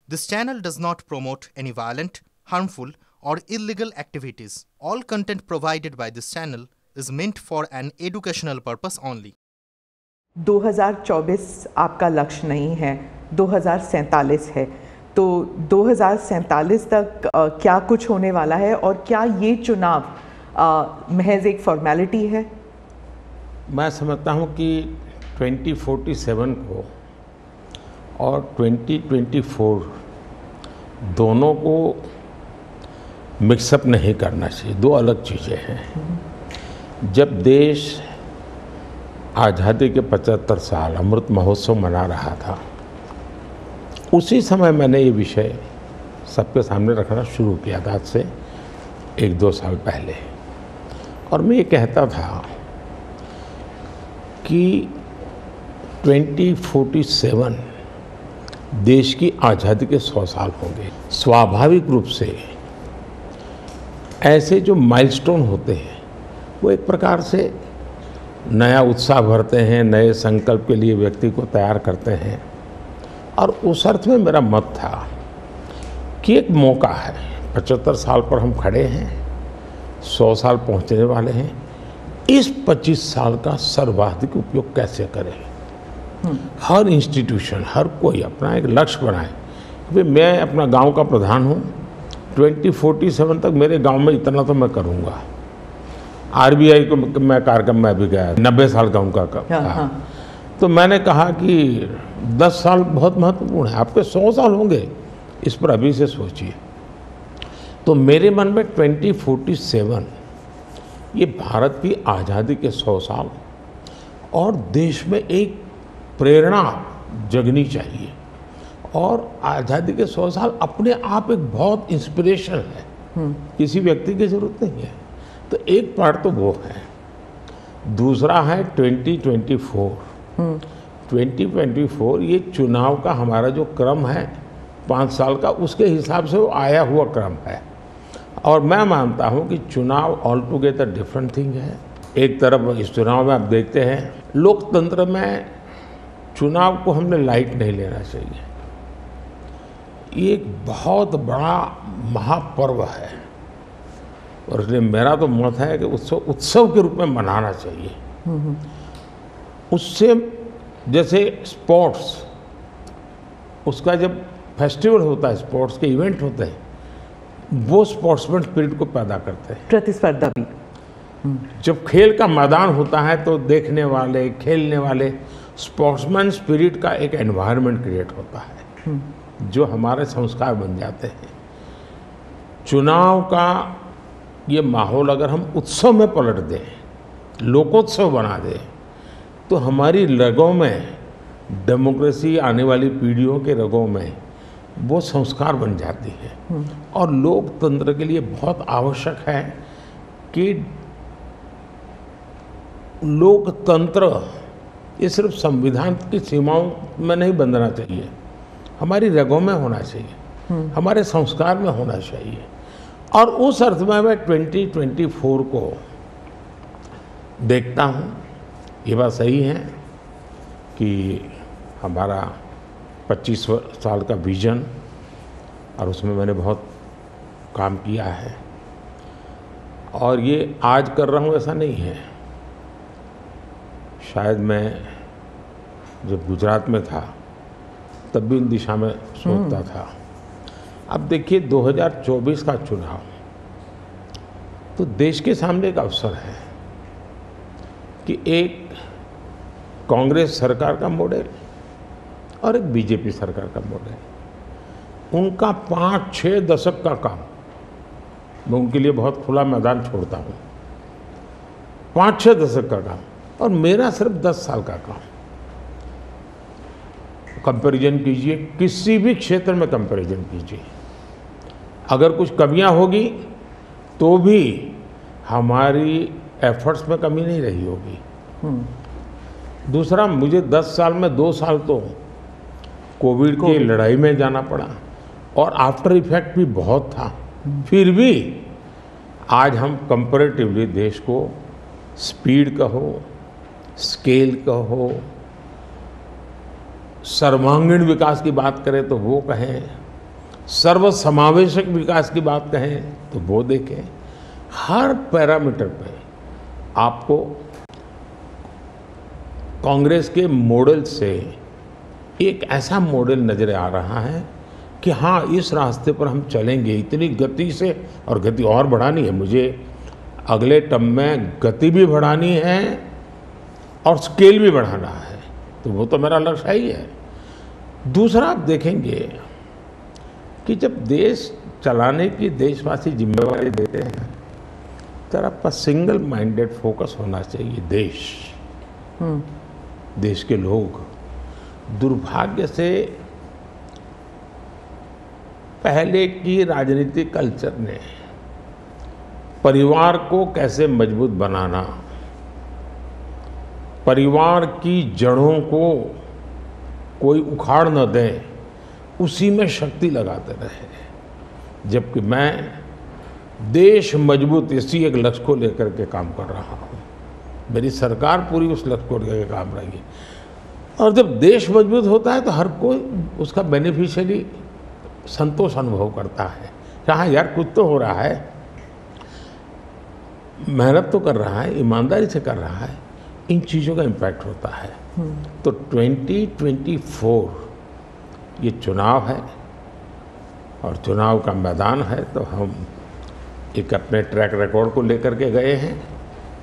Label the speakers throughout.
Speaker 1: This channel does not promote any violent, harmful, or illegal activities. All content provided by this channel is meant for an educational purpose only.
Speaker 2: 2024 आपका लक्ष्य नहीं है, 2047 है। तो 2047 तक क्या कुछ होने वाला है और क्या ये चुनाव महज एक फॉर्मेलिटी है?
Speaker 3: मैं समझता हूँ कि 2047 को और 2024 दोनों को मिक्सअप नहीं करना चाहिए, दो अलग चीज़ें हैं। जब देश आज़ादी के 75 साल अमृत महोत्सव मना रहा था, उसी समय मैंने ये विषय सबके सामने रखना शुरू किया था, आज से 1-2 साल पहले। और मैं ये कहता था कि 2047 देश की आज़ादी के 100 साल होंगे। स्वाभाविक रूप से ऐसे जो माइलस्टोन होते हैं वो एक प्रकार से नया उत्साह भरते हैं, नए संकल्प के लिए व्यक्ति को तैयार करते हैं। और उस अर्थ में मेरा मत था कि एक मौका है, 75 साल पर हम खड़े हैं, 100 साल पहुंचने वाले हैं, इस 25 साल का सर्वाधिक उपयोग कैसे करें। हर इंस्टीट्यूशन, हर कोई अपना एक लक्ष्य बनाए कि मैं अपना गांव का प्रधान हूं, 2047 तक मेरे गांव में इतना तो मैं करूंगा। आरबीआई को मैं कार्यक्रम में भी गया, 90 साल का उनका कहा। तो मैंने कहा कि 10 साल बहुत महत्वपूर्ण है, आपके 100 साल होंगे, इस पर अभी से सोचिए। तो मेरे मन में 2047 ये भारत की आज़ादी के 100 साल और देश में एक प्रेरणा जगनी चाहिए। और आज़ादी के 100 साल अपने आप एक बहुत इंस्पिरेशन है, किसी व्यक्ति की जरूरत नहीं है। तो एक पार्ट तो वो है, दूसरा है 2024। 2024 ये चुनाव का हमारा जो क्रम है 5 साल का, उसके हिसाब से वो आया हुआ क्रम है। और मैं मानता हूँ कि चुनाव ऑल टुगेदर डिफरेंट थिंग है। एक तरफ इस चुनाव में आप देखते हैं, लोकतंत्र में चुनाव को हमने लाइट नहीं लेना चाहिए। ये एक बहुत बड़ा महापर्व है और इसलिए मेरा तो मत है कि उत्सव के रूप में मनाना चाहिए। उससे जैसे स्पोर्ट्स, उसका जब फेस्टिवल होता है, स्पोर्ट्स के इवेंट होते हैं, वो स्पोर्ट्समैन स्पिरिट को पैदा करते हैं,
Speaker 2: प्रतिस्पर्धा भी।
Speaker 3: जब खेल का मैदान होता है तो देखने वाले, खेलने वाले, स्पोर्ट्समैन स्पिरिट का एक एनवायरनमेंट क्रिएट होता है जो हमारे संस्कार बन जाते हैं। चुनाव का ये माहौल अगर हम उत्सव में पलट दें, लोकोत्सव बना दें, तो हमारी रगों में, डेमोक्रेसी आने वाली पीढ़ियों के रगों में वो संस्कार बन जाती है। और लोकतंत्र के लिए बहुत आवश्यक है कि लोकतंत्र ये सिर्फ संविधान की सीमाओं में नहीं बंधना चाहिए, हमारी रगों में होना चाहिए, हमारे संस्कार में होना चाहिए। और उस अर्थ में मैं 2024 को देखता हूँ। ये बात सही है कि हमारा 25 साल का विजन, और उसमें मैंने बहुत काम किया है। और ये आज कर रहा हूँ ऐसा नहीं है, शायद मैं जब गुजरात में था तब भी इन दिशा में सोचता था। अब देखिए 2024 का चुनाव तो देश के सामने एक अवसर है कि एक कांग्रेस सरकार का मॉडल और एक बीजेपी सरकार का मॉडल, उनका 5-6 दशक का काम, मैं उनके लिए बहुत खुला मैदान छोड़ता हूँ, 5-6 दशक का काम, और मेरा सिर्फ 10 साल का काम। कंपैरिजन कीजिए, किसी भी क्षेत्र में कंपैरिजन कीजिए, अगर कुछ कमियां होगी तो भी हमारी एफर्ट्स में कमी नहीं रही होगी। दूसरा, मुझे 10 साल में 2 साल तो कोविड की लड़ाई में जाना पड़ा और आफ्टर इफेक्ट भी बहुत था। फिर भी आज हम कंपैरेटिवली देश को स्पीड कहो, स्केल कहो, सर्वांगीण विकास की बात करें तो वो कहें, सर्व समावेशक विकास की बात कहें तो वो देखें। हर पैरामीटर पे आपको कांग्रेस के मॉडल से एक ऐसा मॉडल नजर आ रहा है कि हाँ, इस रास्ते पर हम चलेंगे इतनी गति से, और गति और बढ़ानी है मुझे। अगले टर्म में गति भी बढ़ानी है और स्केल भी बढ़ाना है, तो वो तो मेरा लक्ष्य ही है। दूसरा आप देखेंगे कि जब देश चलाने की देशवासी जिम्मेवारी देते हैं तो आपका सिंगल माइंडेड फोकस होना चाहिए। देश के लोग दुर्भाग्य से पहले की राजनीतिक कल्चर ने परिवार को कैसे मजबूत बनाना, परिवार की जड़ों को कोई उखाड़ न दे, उसी में शक्ति लगाते रहे। जबकि मैं देश मजबूत इसी एक लक्ष्य को लेकर के काम कर रहा हूँ। मेरी सरकार पूरी उस लक्ष्य को लेकर काम रही है। और जब देश मजबूत होता है तो हर कोई उसका बेनिफिशियरी संतोष अनुभव करता है। हाँ यार, कुछ तो हो रहा है, मेहनत तो कर रहा है, ईमानदारी से कर रहा है, इन चीज़ों का इम्पैक्ट होता है। तो 2024 ये चुनाव है और चुनाव का मैदान है, तो हम एक अपने ट्रैक रिकॉर्ड को लेकर के गए हैं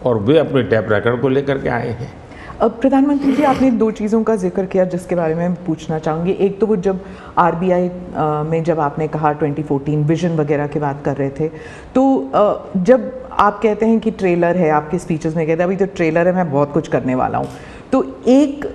Speaker 3: और वे अपने ट्रैक रिकॉर्ड को लेकर के आए हैं।
Speaker 2: अब प्रधानमंत्री जी, आपने दो चीज़ों का जिक्र किया जिसके बारे में पूछना चाहूँगी। एक तो वो जब आरबीआई में जब आपने कहा 2014 विजन वगैरह की बात कर रहे थे, तो जब आप कहते हैं कि ट्रेलर है, आपके स्पीचेस में कहते हैं अभी तो ट्रेलर है, मैं बहुत कुछ करने वाला हूँ, तो एक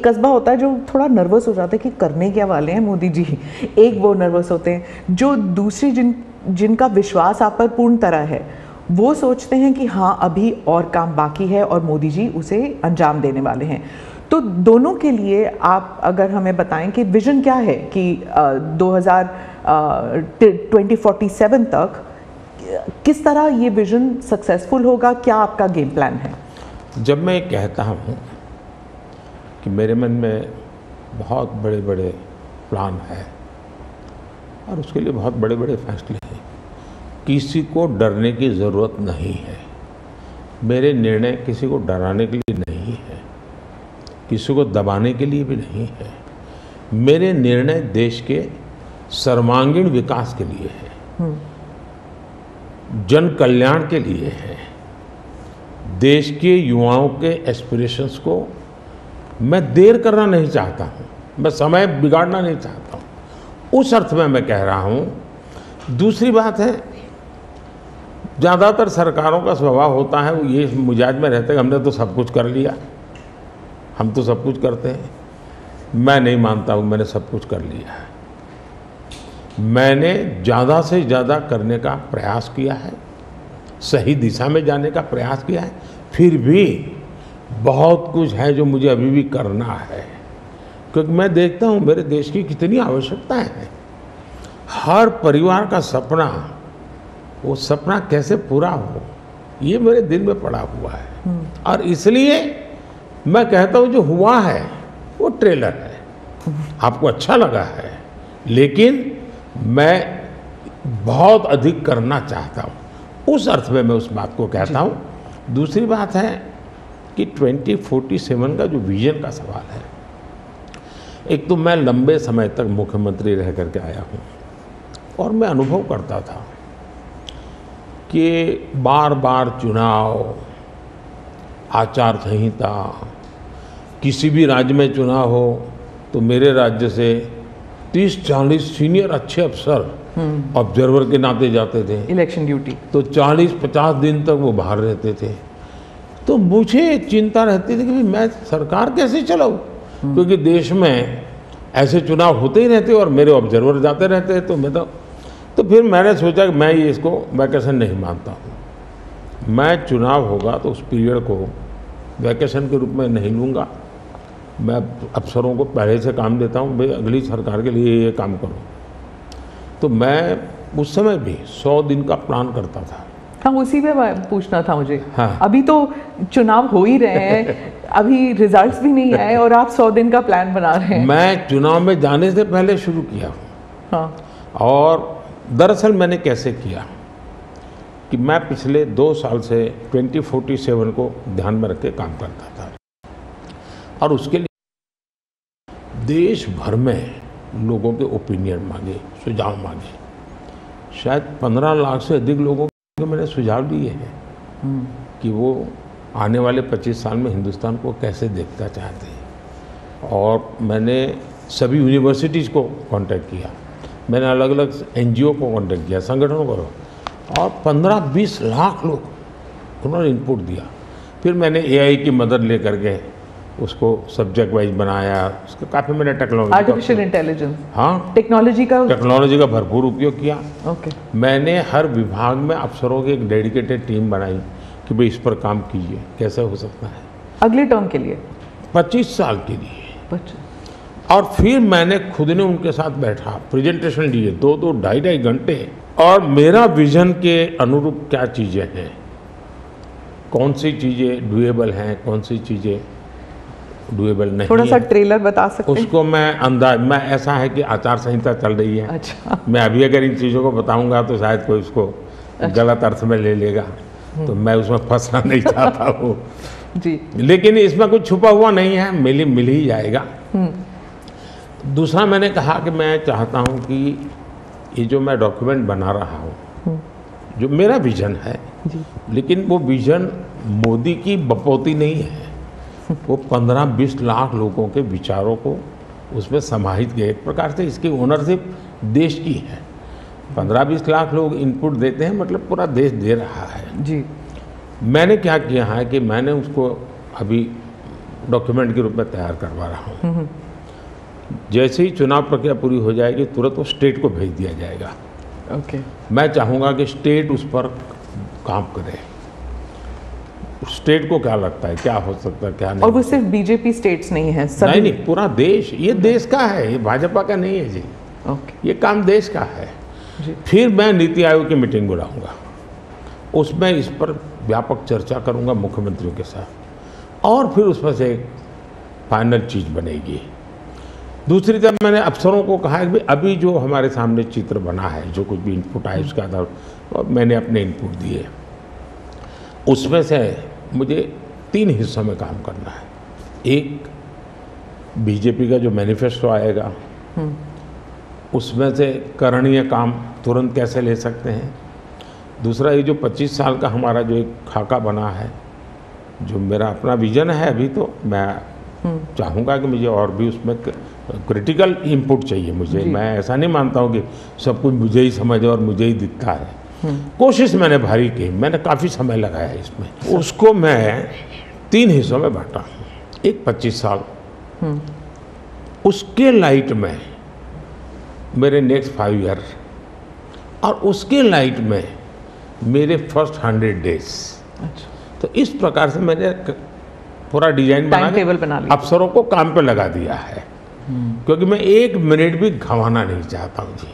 Speaker 2: कस्बा होता है जो थोड़ा नर्वस हो जाता है कि करने क्या वाले हैं मोदी जी। एक वो नर्वस होते हैं, जो दूसरी जिनका विश्वास आप पर पूर्ण तरह है, वो सोचते हैं कि हाँ अभी और काम बाकी है और मोदी जी उसे अंजाम देने वाले हैं। तो दोनों के लिए आप अगर हमें बताएं कि विजन क्या है कि 2047 तक किस तरह ये विजन सक्सेसफुल होगा, क्या आपका गेम प्लान है?
Speaker 3: जब मैं कहता हूँ कि मेरे मन में बहुत बड़े बड़े प्लान है और उसके लिए बहुत बड़े बड़े फैसले हैं, किसी को डरने की ज़रूरत नहीं है। मेरे निर्णय किसी को डराने के लिए नहीं है, किसी को दबाने के लिए भी नहीं है। मेरे निर्णय देश के सर्वांगीण विकास के लिए है, जन कल्याण के लिए है। देश के युवाओं के एस्पिरेशंस को मैं देर करना नहीं चाहता हूँ, मैं समय बिगाड़ना नहीं चाहता हूँ, उस अर्थ में मैं कह रहा हूँ। दूसरी बात है, ज़्यादातर सरकारों का स्वभाव होता है वो ये मिजाज में रहते हैं हमने तो सब कुछ कर लिया, हम तो सब कुछ करते हैं। मैं नहीं मानता हूँ मैंने सब कुछ कर लिया है। मैंने ज़्यादा से ज़्यादा करने का प्रयास किया है, सही दिशा में जाने का प्रयास किया है, फिर भी बहुत कुछ है जो मुझे अभी भी करना है, क्योंकि मैं देखता हूँ मेरे देश की कितनी आवश्यकताएं हैं। हर परिवार का सपना, वो सपना कैसे पूरा हो, ये मेरे दिल में पड़ा हुआ है। और इसलिए मैं कहता हूँ जो हुआ है वो ट्रेलर है, आपको अच्छा लगा है, लेकिन मैं बहुत अधिक करना चाहता हूँ, उस अर्थ में मैं उस बात को कहता हूँ। दूसरी बात है कि 2047 का जो विजन का सवाल है, एक तो मैं लंबे समय तक मुख्यमंत्री रह करके आया हूँ और मैं अनुभव करता था कि बार बार चुनाव, आचार संहिता, किसी भी राज्य में चुनाव हो तो मेरे राज्य से 30-40 सीनियर अच्छे अफसर ऑब्जर्वर के नाते जाते थे
Speaker 2: इलेक्शन ड्यूटी,
Speaker 3: तो 40-50 दिन तक वो बाहर रहते थे। तो मुझे चिंता रहती थी कि मैं सरकार कैसे चलाऊं, क्योंकि देश में ऐसे चुनाव होते ही रहते और मेरे ऑब्जर्वर जाते रहते, तो मैं तो फिर मैंने सोचा कि मैं ये इसको वैकेशन नहीं मानता हूँ। मैं चुनाव होगा तो उस पीरियड को वैकेशन के रूप में नहीं लूँगा। मैं अफसरों को पहले से काम देता हूँ, भाई अगली सरकार के लिए ये काम करो। तो मैं उस समय भी 100 दिन का प्लान करता था।
Speaker 2: हाँ, उसी पे पूछना था मुझे।
Speaker 3: हाँ।
Speaker 2: अभी तो चुनाव हो ही रहे हैं, अभी रिजल्ट्स भी नहीं आए और आप 100 दिन का प्लान बना रहे हैं।
Speaker 3: मैं चुनाव में जाने से पहले शुरू किया हूँ।
Speaker 2: हाँ।
Speaker 3: और दरअसल मैंने कैसे किया कि मैं पिछले 2 साल से 2047 को ध्यान में रख के काम करता था, और उसके लिए देश भर में लोगों के ओपिनियन मांगे, सुझाव मांगे। शायद 15 लाख से अधिक लोगों को मैंने सुझाव दिए हैं कि वो आने वाले 25 साल में हिंदुस्तान को कैसे देखना चाहते हैं। और मैंने सभी यूनिवर्सिटीज़ को कांटेक्ट किया, मैंने अलग अलग NGO को कांटेक्ट किया, संगठनों को, और 15-20 लाख लोग उन्होंने इनपुट दिया। फिर मैंने AI की मदद लेकर के उसको सब्जेक्ट वाइज बनाया। उसका काफ़ी मैंने टेक्नोलॉजी,
Speaker 2: आर्टिफिशियल इंटेलिजेंस,
Speaker 3: हाँ,
Speaker 2: टेक्नोलॉजी का
Speaker 3: भरपूर उपयोग किया।
Speaker 2: ओके।
Speaker 3: मैंने हर विभाग में अफसरों की एक डेडिकेटेड टीम बनाई कि भाई इस पर काम कीजिए, कैसे हो सकता है
Speaker 2: अगले टर्म के लिए,
Speaker 3: 25 साल के लिए।
Speaker 2: 25।
Speaker 3: और फिर मैंने खुद ने उनके साथ बैठा, प्रेजेंटेशन दिए 2-2, 2.5 घंटे, और मेरा विजन के अनुरूप क्या चीज़ें हैं, कौन सी चीज़ें डुएबल हैं, कौन सी चीज़ें डुएबल नहीं।
Speaker 2: थोड़ा सा ट्रेलर बता सकते हैं?
Speaker 3: उसको मैं ऐसा है कि आचार संहिता चल रही है।
Speaker 2: अच्छा।
Speaker 3: मैं अभी अगर इन चीज़ों को बताऊंगा तो शायद कोई उसको गलत अर्थ में ले लेगा, तो मैं उसमें फंसना नहीं चाहता हूँ
Speaker 2: जी।
Speaker 3: लेकिन इसमें कुछ छुपा हुआ नहीं है, मिल ही जाएगा। दूसरा मैंने कहा कि मैं चाहता हूँ कि ये जो मैं डॉक्यूमेंट बना रहा हूँ, जो मेरा विजन है, लेकिन वो विजन मोदी की बपौती नहीं है, वो 15-20 लाख लोगों के विचारों को उसमें समाहित किया। एक प्रकार से इसकी ओनरशिप देश की है। 15-20 लाख लोग इनपुट देते हैं, मतलब पूरा देश दे रहा है
Speaker 2: जी।
Speaker 3: मैंने क्या किया है कि मैंने उसको अभी डॉक्यूमेंट के रूप में तैयार करवा रहा हूँ। जैसे ही चुनाव प्रक्रिया पूरी हो जाएगी तुरंत वो स्टेट को भेज दिया जाएगा।
Speaker 2: ओके।
Speaker 3: मैं चाहूँगा कि स्टेट उस पर काम करे। स्टेट को क्या लगता है, क्या हो सकता है, क्या नहीं।
Speaker 2: और वो सिर्फ बीजेपी स्टेट्स नहीं है, सभी
Speaker 3: नहीं, पूरा देश, ये देश का है, ये भाजपा का नहीं है जी।
Speaker 2: ओके।
Speaker 3: ये काम देश का है
Speaker 2: जी।
Speaker 3: फिर मैं नीति आयोग की मीटिंग बुलाऊंगा, उसमें इस पर व्यापक चर्चा करूंगा मुख्यमंत्रियों के साथ, और फिर उसमें से एक फाइनल चीज़ बनेगी। दूसरी तरफ मैंने अफसरों को कहा कि अभी जो हमारे सामने चित्र बना है, जो कुछ भी इनपुट आए उसके आधार पर मैंने अपने इनपुट दिए। उसमें से मुझे 3 हिस्सों में काम करना है। एक, बीजेपी का जो मैनिफेस्टो आएगा उसमें से करणीय काम तुरंत कैसे ले सकते हैं। दूसरा, ये जो 25 साल का हमारा जो एक खाका बना है, जो मेरा अपना विजन है, अभी तो मैं चाहूँगा कि मुझे और भी उसमें क्रिटिकल इनपुट चाहिए मुझे। मैं ऐसा नहीं मानता हूँ कि सब कुछ मुझे ही समझ और मुझे ही दिखता है। कोशिश मैंने भारी की, मैंने काफ़ी समय लगाया इसमें। उसको मैं 3 हिस्सों में बांटा हूँ। एक 25 साल, उसके लाइट में मेरे नेक्स्ट 5 ईयर, और उसके लाइट में मेरे फर्स्ट 100 डेज।
Speaker 2: अच्छा।
Speaker 3: तो इस प्रकार से मैंने पूरा डिजाइन बना के अफसरों को काम पे लगा दिया है, क्योंकि मैं 1 मिनट भी गंवाना नहीं चाहता हूँ जी।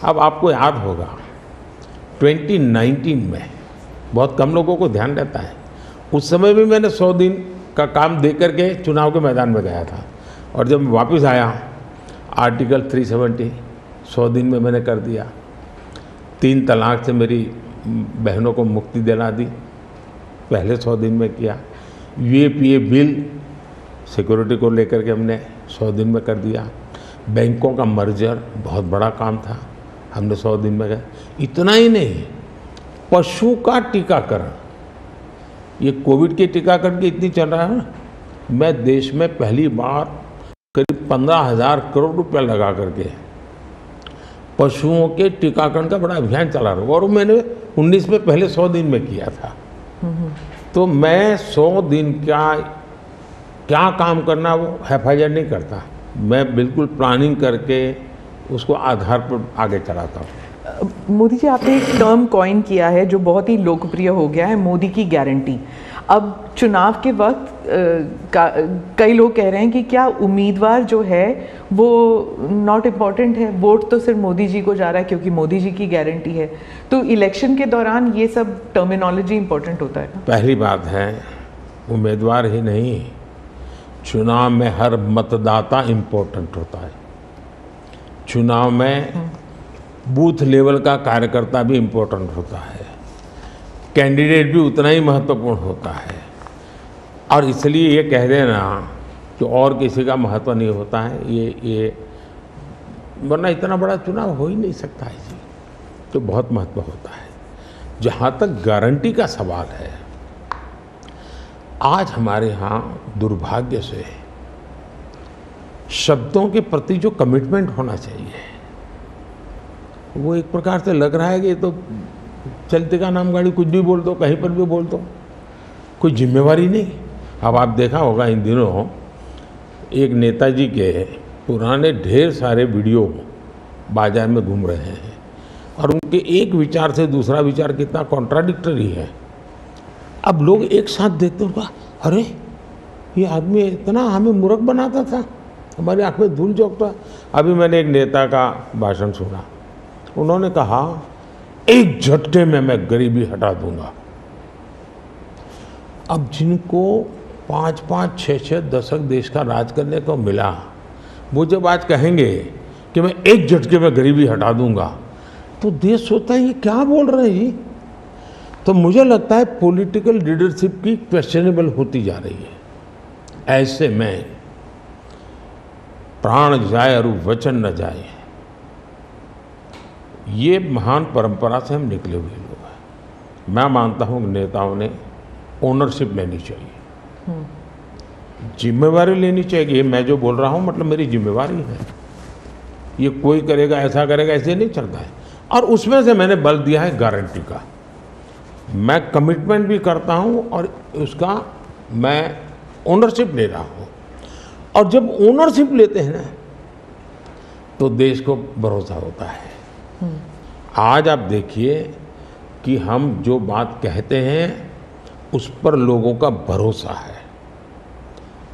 Speaker 3: अब आपको याद होगा 2019 में बहुत कम लोगों को ध्यान रहता है, उस समय भी मैंने 100 दिन का काम दे करके चुनाव के मैदान में गया था, और जब वापस आया आर्टिकल 370 100 दिन में मैंने कर दिया। 3 तलाक से मेरी बहनों को मुक्ति दिला दी, पहले 100 दिन में किया। UAPA बिल सिक्योरिटी को लेकर के हमने 100 दिन में कर दिया। बैंकों का मर्जर बहुत बड़ा काम था, हमने 100 दिन में किया। इतना ही नहीं, पशु का टीकाकरण, ये कोविड के टीकाकरण की इतनी चल रहा है ना, मैं देश में पहली बार करीब 15,000 करोड़ रुपया लगा करके पशुओं के टीकाकरण का बड़ा अभियान चला रहा हूँ, और मैंने 19 में पहले 100 दिन में किया था। तो मैं 100 दिन क्या काम करना वो FIR नहीं करता, मैं बिल्कुल प्लानिंग करके उसको आधार पर आगे चलाता हूँ।
Speaker 2: मोदी जी, आपने एक टर्म कॉइन किया है जो बहुत ही लोकप्रिय हो गया है, मोदी की गारंटी। अब चुनाव के वक्त कई लोग कह रहे हैं कि क्या उम्मीदवार जो है वो नॉट इम्पॉर्टेंट है, वोट तो सिर्फ मोदी जी को जा रहा है क्योंकि मोदी जी की गारंटी है। तो इलेक्शन के दौरान ये सब टर्मिनोलॉजी इम्पोर्टेंट होता है।
Speaker 3: पहली बात है, उम्मीदवार ही नहीं, चुनाव में हर मतदाता इम्पोर्टेंट होता है। चुनाव में बूथ लेवल का कार्यकर्ता भी इम्पोर्टेंट होता है, कैंडिडेट भी उतना ही महत्वपूर्ण होता है। और इसलिए ये कह देना कि और किसी का महत्व नहीं होता है, ये वरना इतना बड़ा चुनाव हो ही नहीं सकता है जी, तो बहुत महत्व होता है। जहाँ तक गारंटी का सवाल है, आज हमारे यहाँ दुर्भाग्य से शब्दों के प्रति जो कमिटमेंट होना चाहिए वो एक प्रकार से लग रहा है कि ये तो चलते का नाम गाड़ी, कुछ भी बोल दो, कहीं पर भी बोल दो, कोई जिम्मेवारी नहीं। अब आप देखा होगा इन दिनों एक नेताजी के पुराने ढेर सारे वीडियो बाजार में घूम रहे हैं और उनके एक विचार से दूसरा विचार कितना कॉन्ट्राडिक्टरी है। अब लोग एक साथ देखते होगा, अरे ये आदमी इतना हमें मूर्ख बनाता था, हमारी आँख में धूल झोंकता। अभी मैंने एक नेता का भाषण सुना, उन्होंने कहा एक झटके में मैं गरीबी हटा दूंगा। अब जिनको 5-5, 6-6 दशक देश का राज करने को मिला, वो जब आज कहेंगे कि मैं एक झटके में गरीबी हटा दूंगा, तो देश सोचता है ये क्या बोल रहे हैं जी। तो मुझे लगता है पॉलिटिकल लीडरशिप की क्वेश्चनेबल होती जा रही है। ऐसे में प्राण जाए और वचन न जाए, ये महान परंपरा से हम निकले हुए लोग हैं। मैं मानता हूँ नेताओं ने ओनरशिप लेनी चाहिए, जिम्मेवारी लेनी चाहिए। मैं जो बोल रहा हूँ मतलब मेरी जिम्मेवारी है, ये कोई करेगा ऐसा करेगा ऐसे नहीं चलता है। और उसमें से मैंने बल दिया है गारंटी का। मैं कमिटमेंट भी करता हूँ और उसका मैं ओनरशिप ले रहा हूँ। और जब ओनरशिप लेते हैं ना तो देश को भरोसा होता है। आज आप देखिए कि हम जो बात कहते हैं उस पर लोगों का भरोसा है।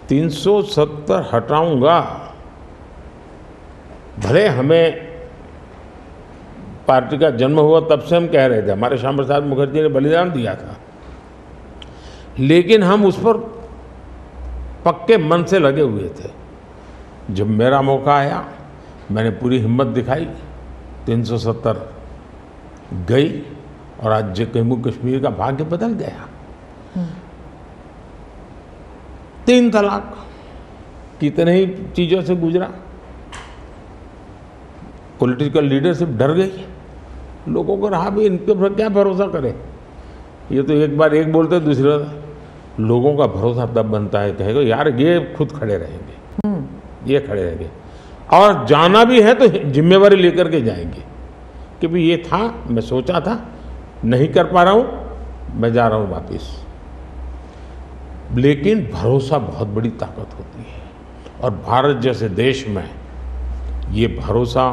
Speaker 3: 370 हटाऊंगा, भले हमें पार्टी का जन्म हुआ तब से हम कह रहे थे, हमारे श्यामा प्रसाद मुखर्जी ने बलिदान दिया था, लेकिन हम उस पर पक्के मन से लगे हुए थे। जब मेरा मौका आया मैंने पूरी हिम्मत दिखाई, 370 गई और आज जम्मू कश्मीर का भाग्य बदल गया। 3 तलाक कितने ही चीज़ों से गुजरा, पॉलिटिकल लीडरशिप डर गई, लोगों को रहा भी इनके पर क्या भरोसा करें। ये तो एक बार एक बोलते दूसरा, लोगों का भरोसा तब बनता है कहेगा यार ये खुद खड़े रहेंगे, ये खड़े रहेंगे और जाना भी है तो जिम्मेवारी लेकर के जाएंगे कि भाई ये था, मैं सोचा था, नहीं कर पा रहा हूँ, मैं जा रहा हूँ वापस। लेकिन भरोसा बहुत बड़ी ताकत होती है और भारत जैसे देश में ये भरोसा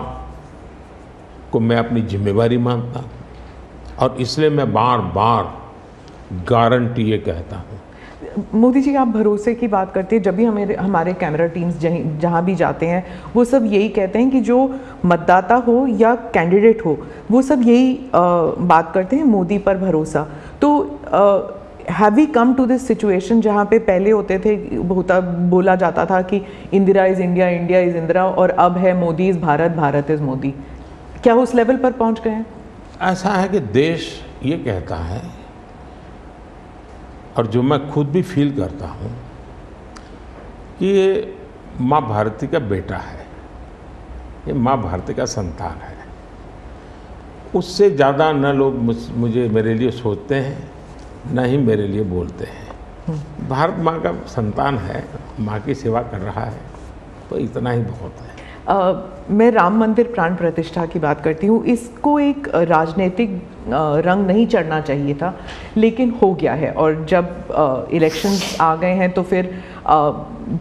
Speaker 3: को मैं अपनी जिम्मेवारी मानता हूँ और इसलिए मैं बार बार गारंटी ये कहता हूँ।
Speaker 2: मोदी जी, आप भरोसे की बात करते हैं, जब भी हमारे कैमरा टीम्स जहाँ भी जाते हैं वो सब यही कहते हैं कि जो मतदाता हो या कैंडिडेट हो वो सब यही बात करते हैं, मोदी पर भरोसा। तो have we come to this situation जहाँ पे पहले बोला जाता था कि Indira is India, India is Indira, और अब है मोदी इज़ भारत, भारत इज़ मोदी। क्या उस लेवल पर पहुँच गए हैं?
Speaker 3: ऐसा है कि देश ये कहता है और जो मैं खुद भी फील करता हूँ कि ये माँ भारती का बेटा है, ये माँ भारती का संतान है। उससे ज़्यादा न लोग मुझे मेरे लिए सोचते हैं, न ही मेरे लिए बोलते हैं। भारत माँ का संतान है, माँ की सेवा कर रहा है, तो इतना ही बहुत है।
Speaker 2: मैं राम मंदिर प्राण प्रतिष्ठा की बात करती हूँ। इसको एक राजनीतिक रंग नहीं चढ़ना चाहिए था, लेकिन हो गया है। और जब इलेक्शंस आ गए हैं तो फिर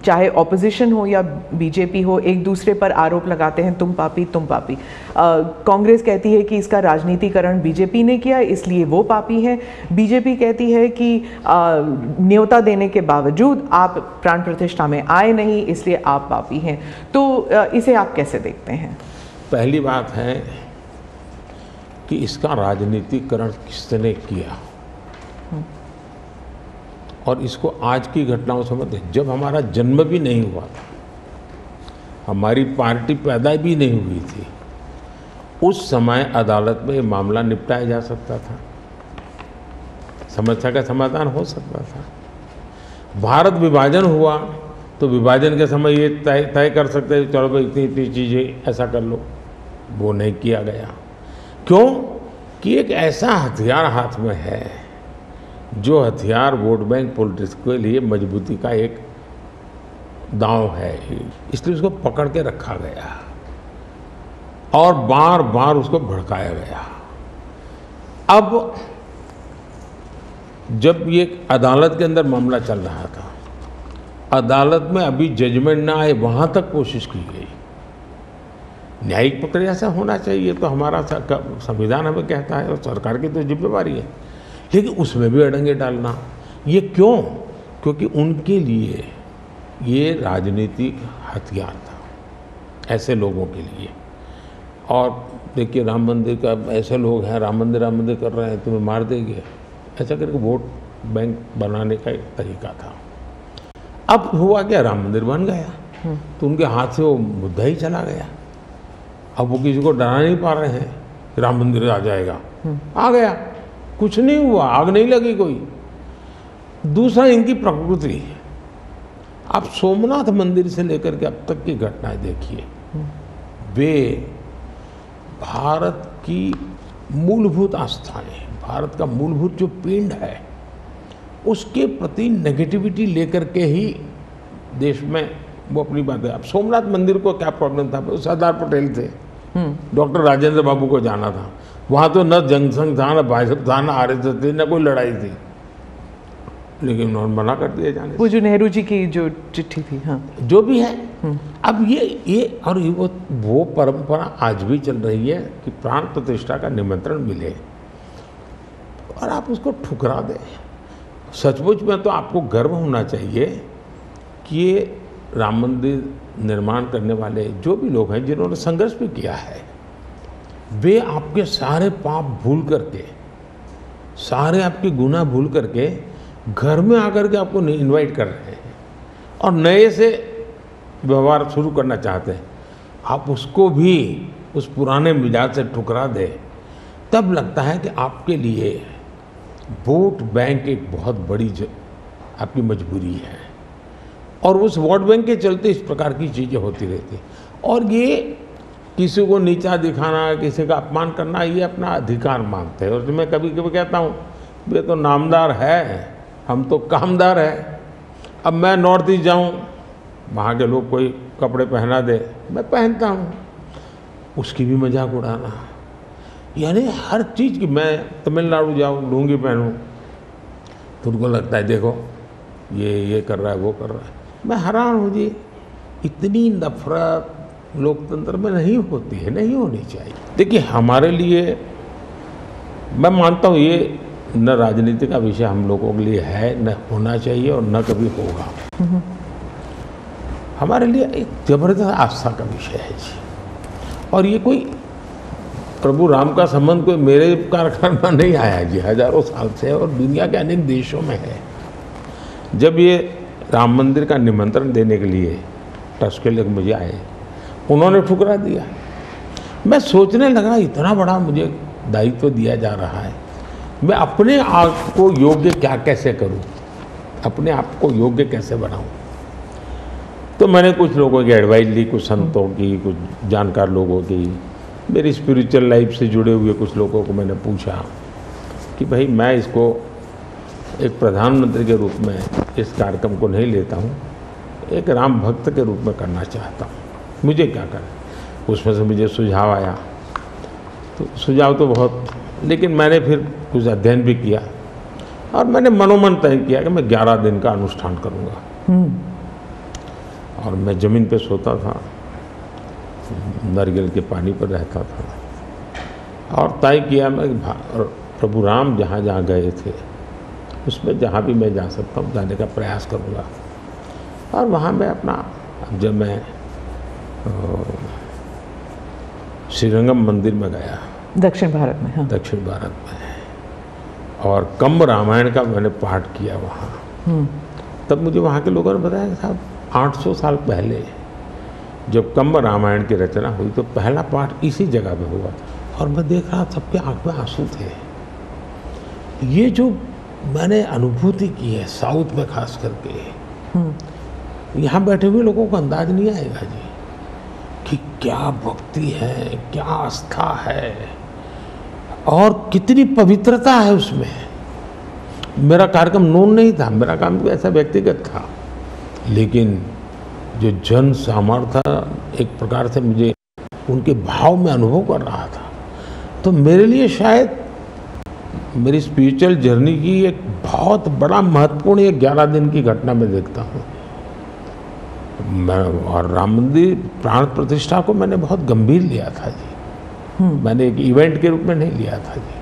Speaker 2: चाहे ऑपोजिशन हो या बीजेपी हो, एक दूसरे पर आरोप लगाते हैं, तुम पापी तुम पापी। कांग्रेस कहती है कि इसका राजनीतिकरण बीजेपी ने किया इसलिए वो पापी है। बीजेपी कहती है कि न्योता देने के बावजूद आप प्राण प्रतिष्ठा में आए नहीं इसलिए आप पापी हैं। तो इसे आप कैसे देखते हैं?
Speaker 3: पहली बात है कि इसका राजनीतिकरण किसने किया और इसको आज की घटनाओं से मत। जब हमारा जन्म भी नहीं हुआ था, हमारी पार्टी पैदा भी नहीं हुई थी, उस समय अदालत में ये मामला निपटाया जा सकता था, समस्या का समाधान हो सकता था। भारत विभाजन हुआ तो विभाजन के समय ये तय कर सकते थे, चलो भाई इतनी इतनी चीज़ें ऐसा कर लो, वो नहीं किया गया। क्यों कि एक ऐसा हथियार हाथ में है जो हथियार वोट बैंक पॉलिटिक्स के लिए मजबूती का एक दांव है, इसलिए उसको पकड़ के रखा गया और बार बार उसको भड़काया गया। अब जब ये अदालत के अंदर मामला चल रहा था, अदालत में अभी जजमेंट ना आए वहाँ तक कोशिश की गई। न्यायिक प्रक्रिया से होना चाहिए तो हमारा संविधान हमें कहता है और सरकार की तो जिम्मेवारी है, लेकिन उसमें भी अड़ंगे डालना, ये क्यों? क्योंकि उनके लिए ये राजनीतिक हथियार था, ऐसे लोगों के लिए। और देखिए राम मंदिर का, ऐसे लोग हैं राम मंदिर कर रहे हैं, तुम्हें मार देंगे, ऐसा करके वोट बैंक बनाने का एक तरीका था। अब हुआ क्या, राम मंदिर बन गया तो उनके हाथ से वो मुद्दा ही चला गया। अब वो किसी को डरा नहीं पा रहे हैं, राम मंदिर आ जाएगा, आ गया, कुछ नहीं हुआ, आग नहीं लगी कोई। दूसरा इनकी प्रकृति, आप सोमनाथ मंदिर से लेकर के अब तक की घटनाएं देखिए, वे भारत की मूलभूत आस्थाएं, भारत का मूलभूत जो पिंड है उसके प्रति नेगेटिविटी लेकर के ही देश में वो अपनी बात है। अब सोमनाथ मंदिर को क्या प्रॉब्लम था, सरदार पटेल थे, डॉक्टर राजेंद्र बाबू को जाना था, वहाँ तो न जनसंघ था, न भाजपा था, न आरएसएस थी, न कोई लड़ाई थी, लेकिन उन्होंने मना कर दिया जाने।
Speaker 2: वो जो नेहरू जी की जो चिट्ठी थी, हाँ,
Speaker 3: जो भी है। अब ये और वो परंपरा आज भी चल रही है कि प्राण प्रतिष्ठा का निमंत्रण मिले और आप उसको ठुकरा दें। सचमुच में तो आपको गर्व होना चाहिए कि ये राम मंदिर निर्माण करने वाले जो भी लोग हैं जिन्होंने संघर्ष भी किया है, वे आपके सारे पाप भूल करके, सारे आपके गुनाह भूल करके घर में आकर के आपको इनवाइट कर रहे हैं और नए से व्यवहार शुरू करना चाहते हैं। आप उसको भी उस पुराने मिजाज से ठुकरा दें, तब लगता है कि आपके लिए वोट बैंक एक बहुत बड़ी आपकी मजबूरी है और उस वोट बैंक के चलते इस प्रकार की चीज़ें होती रहती। और ये किसी को नीचा दिखाना, किसी का अपमान करना, ये अपना अधिकार मानते हैं। और मैं कभी कभी कहता हूँ वे तो नामदार है, हम तो कामदार है। अब मैं नॉर्थ ईस्ट जाऊँ, वहाँ के लोग कोई कपड़े पहना दे, मैं पहनता हूँ, उसकी भी मजाक उड़ाना, यानी हर चीज़ की। मैं तमिलनाडु जाऊँ, लुंगी पहनूँ तो उनको लगता है देखो ये कर रहा है, वो कर रहा है। मैं हैरान हूँ जी, इतनी नफरत लोकतंत्र में नहीं होती है, नहीं होनी चाहिए। देखिए हमारे लिए, मैं मानता हूँ ये न राजनीति का विषय हम लोगों के लिए है, न होना चाहिए और न कभी होगा। हमारे लिए एक जबरदस्त आस्था का विषय है जी। और ये कोई प्रभु राम का संबंध कोई मेरे कारखाने में नहीं आया जी, हजारों साल से और दुनिया के अनेक देशों में है। जब ये राम मंदिर का निमंत्रण देने के लिए ट्रस्ट के लोग मुझे आए, उन्होंने ठुकरा दिया। मैं सोचने लगा इतना बड़ा मुझे दायित्व दिया जा रहा है, मैं अपने आप को योग्य क्या कैसे करूं, अपने आप को योग्य कैसे बनाऊं। तो मैंने कुछ लोगों की एडवाइस ली, कुछ संतों की, कुछ जानकार लोगों की, मेरी स्पिरिचुअल लाइफ से जुड़े हुए कुछ लोगों को मैंने पूछा कि भाई मैं इसको एक प्रधानमंत्री के रूप में इस कार्यक्रम को नहीं लेता हूँ, एक राम भक्त के रूप में करना चाहता हूँ, मुझे क्या करें। उसमें से मुझे सुझाव आया, तो सुझाव तो बहुत, लेकिन मैंने फिर कुछ अध्ययन भी किया और मैंने मनोमन तय किया कि मैं 11 दिन का अनुष्ठान करूँगा। और मैं ज़मीन पे सोता था, नारियल के पानी पर रहता था और तय किया मैं प्रभु राम जहाँ जहाँ गए थे उसमें जहाँ भी मैं जा सकता हूँ जाने का प्रयास करूँगा। और वहाँ मैं अपना, जब मैं श्रीरंगम मंदिर में गया, दक्षिण भारत में, हाँ, दक्षिण भारत में, और कम्ब रामायण का मैंने पाठ किया वहाँ। तब मुझे वहाँ के लोगों ने बताया कि साहब 800 साल पहले जब कंब रामायण की रचना हुई तो पहला पाठ इसी जगह पे हुआ था और मैं देख रहा सबके आंख में आंसू थे। ये जो मैंने अनुभूति की है साउथ में खास करके, यहाँ बैठे हुए लोगों को अंदाज नहीं आएगा जी कि क्या भक्ति है, क्या आस्था है और कितनी पवित्रता है उसमें। मेरा कार्यक्रम नोन नहीं था, मेरा काम भी ऐसा व्यक्तिगत था, लेकिन जो जन सामर्थ्य एक प्रकार से मुझे उनके भाव में अनुभव कर रहा था, तो मेरे लिए शायद मेरी स्पिरिचुअल जर्नी की एक बहुत बड़ा महत्वपूर्ण एक 11 दिन की घटना मैं देखता हूँ। मैं और राम मंदिर प्राण प्रतिष्ठा को मैंने बहुत गंभीर लिया था जी। मैंने एक इवेंट के रूप में नहीं लिया था जी,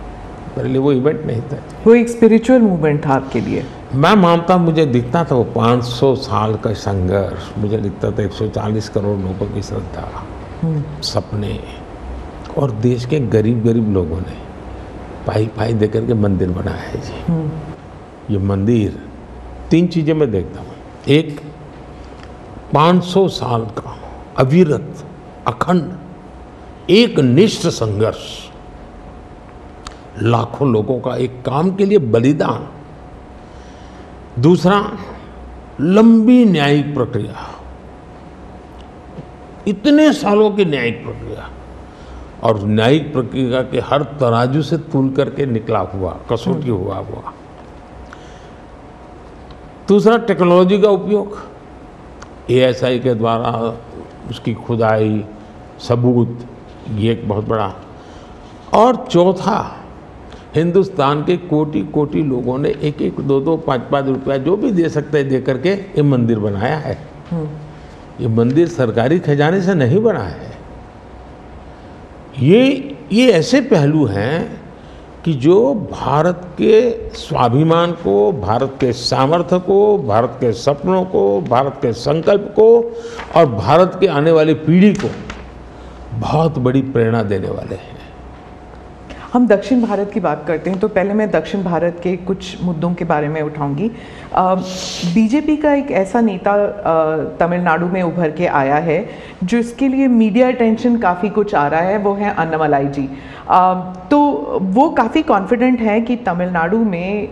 Speaker 3: मेरे लिए वो इवेंट नहीं था।
Speaker 2: वो एक स्पिरिचुअल मूवमेंट था आपके लिए?
Speaker 3: मैं मानता, मुझे दिखता था वो 500 साल का संघर्ष, मुझे दिखता था 140 करोड़ लोगों की श्रद्धा, सपने, और देश के गरीब गरीब लोगों ने पाई पाई दे करके मंदिर बनाया है जी। ये मंदिर 3 चीजें मैं देखता हूँ। एक, 500 साल का अविरत अखंड एक निष्ठ संघर्ष, लाखों लोगों का एक काम के लिए बलिदान। दूसरा, लंबी न्यायिक प्रक्रिया, इतने सालों की न्यायिक प्रक्रिया, और न्यायिक प्रक्रिया के हर तराजू से तुल करके निकला हुआ, कसौटी हुआ। दूसरा, टेक्नोलॉजी का उपयोग, ASI के द्वारा उसकी खुदाई, सबूत, ये एक बहुत बड़ा। और चौथा, हिंदुस्तान के कोटि कोटि लोगों ने 1-1, 2-2, 5-5 रुपया जो भी दे सकते हैं दे करके ये मंदिर बनाया है। ये मंदिर सरकारी खजाने से नहीं बना है। ये ऐसे पहलू हैं कि जो भारत के स्वाभिमान को, भारत के सामर्थ्य को, भारत के सपनों को, भारत के संकल्प को और भारत के आने वाली पीढ़ी को बहुत बड़ी प्रेरणा देने वाले हैं।
Speaker 2: हम दक्षिण भारत की बात करते हैं तो पहले मैं दक्षिण भारत के कुछ मुद्दों के बारे में उठाऊंगी। बीजेपी का एक ऐसा नेता तमिलनाडु में उभर के आया है जो इसके लिए मीडिया अटेंशन काफ़ी कुछ आ रहा है, वो है अन्नामलाई जी। तो वो काफ़ी कॉन्फिडेंट है कि तमिलनाडु में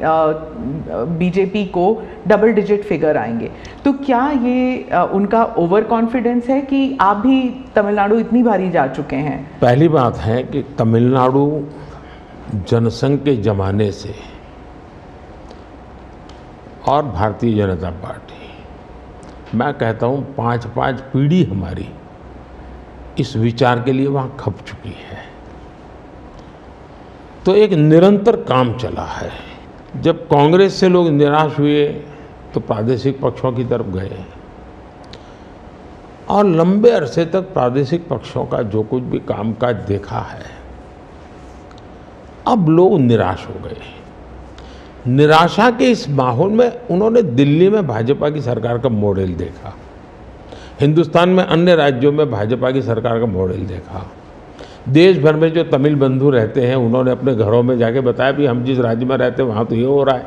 Speaker 2: बीजेपी को डबल डिजिट फिगर आएंगे। तो क्या ये उनका ओवर कॉन्फिडेंस है कि आप भी तमिलनाडु इतनी बारी जा चुके हैं?
Speaker 3: पहली बात है कि तमिलनाडु जनसंघ के जमाने से और भारतीय जनता पार्टी, मैं कहता हूँ 5-5 पीढ़ी हमारी इस विचार के लिए वहाँ खप चुकी है। तो एक निरंतर काम चला है। जब कांग्रेस से लोग निराश हुए तो प्रादेशिक पक्षों की तरफ गए और लंबे अरसे तक प्रादेशिक पक्षों का जो कुछ भी कामकाज देखा है, अब लोग निराश हो गए। निराशा के इस माहौल में उन्होंने दिल्ली में भाजपा की सरकार का मॉडल देखा, हिंदुस्तान में अन्य राज्यों में भाजपा की सरकार का मॉडल देखा, देश भर में जो तमिल बंधु रहते हैं उन्होंने अपने घरों में जाके बताया भी हम जिस राज्य में रहते हैं वहाँ तो ये हो रहा है।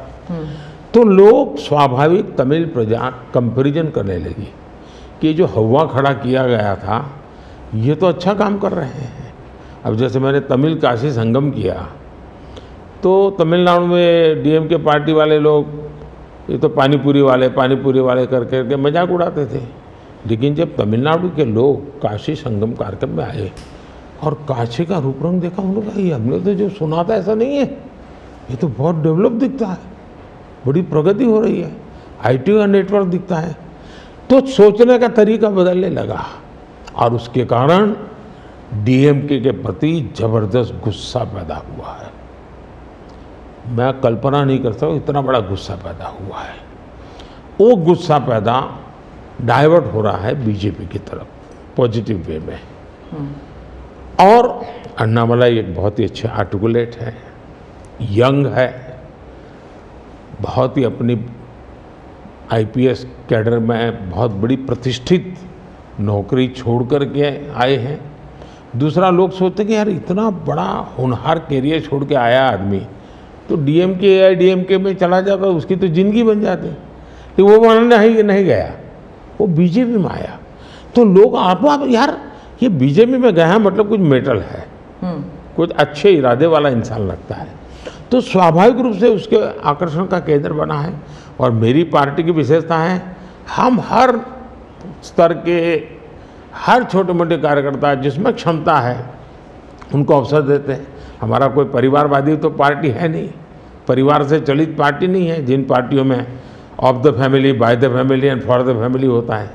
Speaker 3: तो लोग स्वाभाविक तमिल प्रजा कंपैरिजन करने लगी कि जो हवा खड़ा किया गया था ये तो अच्छा काम कर रहे हैं। अब जैसे मैंने तमिल काशी संगम किया तो तमिलनाडु में DMK पार्टी वाले लोग ये तो पानीपुरी वाले कर करके मजाक उड़ाते थे, लेकिन जब तमिलनाडु के लोग काशी संगम कार्यक्रम में आए और काशी का रूप रंग देखा, उन्होंने कहा ये हमने तो जो सुना था ऐसा नहीं है, ये तो बहुत डेवलप दिखता है, बड़ी प्रगति हो रही है, IT का नेटवर्क दिखता है। तो सोचने का तरीका बदलने लगा और उसके कारण DMK के प्रति जबरदस्त गुस्सा पैदा हुआ है। मैं कल्पना नहीं कर सकता इतना बड़ा गुस्सा पैदा हुआ है। वो गुस्सा पैदा डाइवर्ट हो रहा है बीजेपी की तरफ पॉजिटिव वे में। और अन्नामलाई एक बहुत ही अच्छे आर्टिकुलेट है, यंग है, बहुत ही अपनी IPS कैडर में बहुत बड़ी प्रतिष्ठित नौकरी छोड़ कर के आए हैं। दूसरा, लोग सोचते हैं कि यार इतना बड़ा होनहार कैरियर छोड़ के आया आदमी तो DMK AIDMK में चला जाता उसकी तो ज़िंदगी बन जाती, तो वो मानना नहीं गया, वो बीजेपी में आया। तो लोग आप यार ये बीजेपी में गया है मतलब कुछ मेटल है, कुछ अच्छे इरादे वाला इंसान लगता है, तो स्वाभाविक रूप से उसके आकर्षण का केंद्र बना है। और मेरी पार्टी की विशेषता है, हम हर स्तर के हर छोटे मोटे कार्यकर्ता जिसमें क्षमता है उनको अवसर देते हैं। हमारा कोई परिवारवादी तो पार्टी है नहीं, परिवार से चलित पार्टी नहीं है, जिन पार्टियों में of the family, by the family and for the family होता है,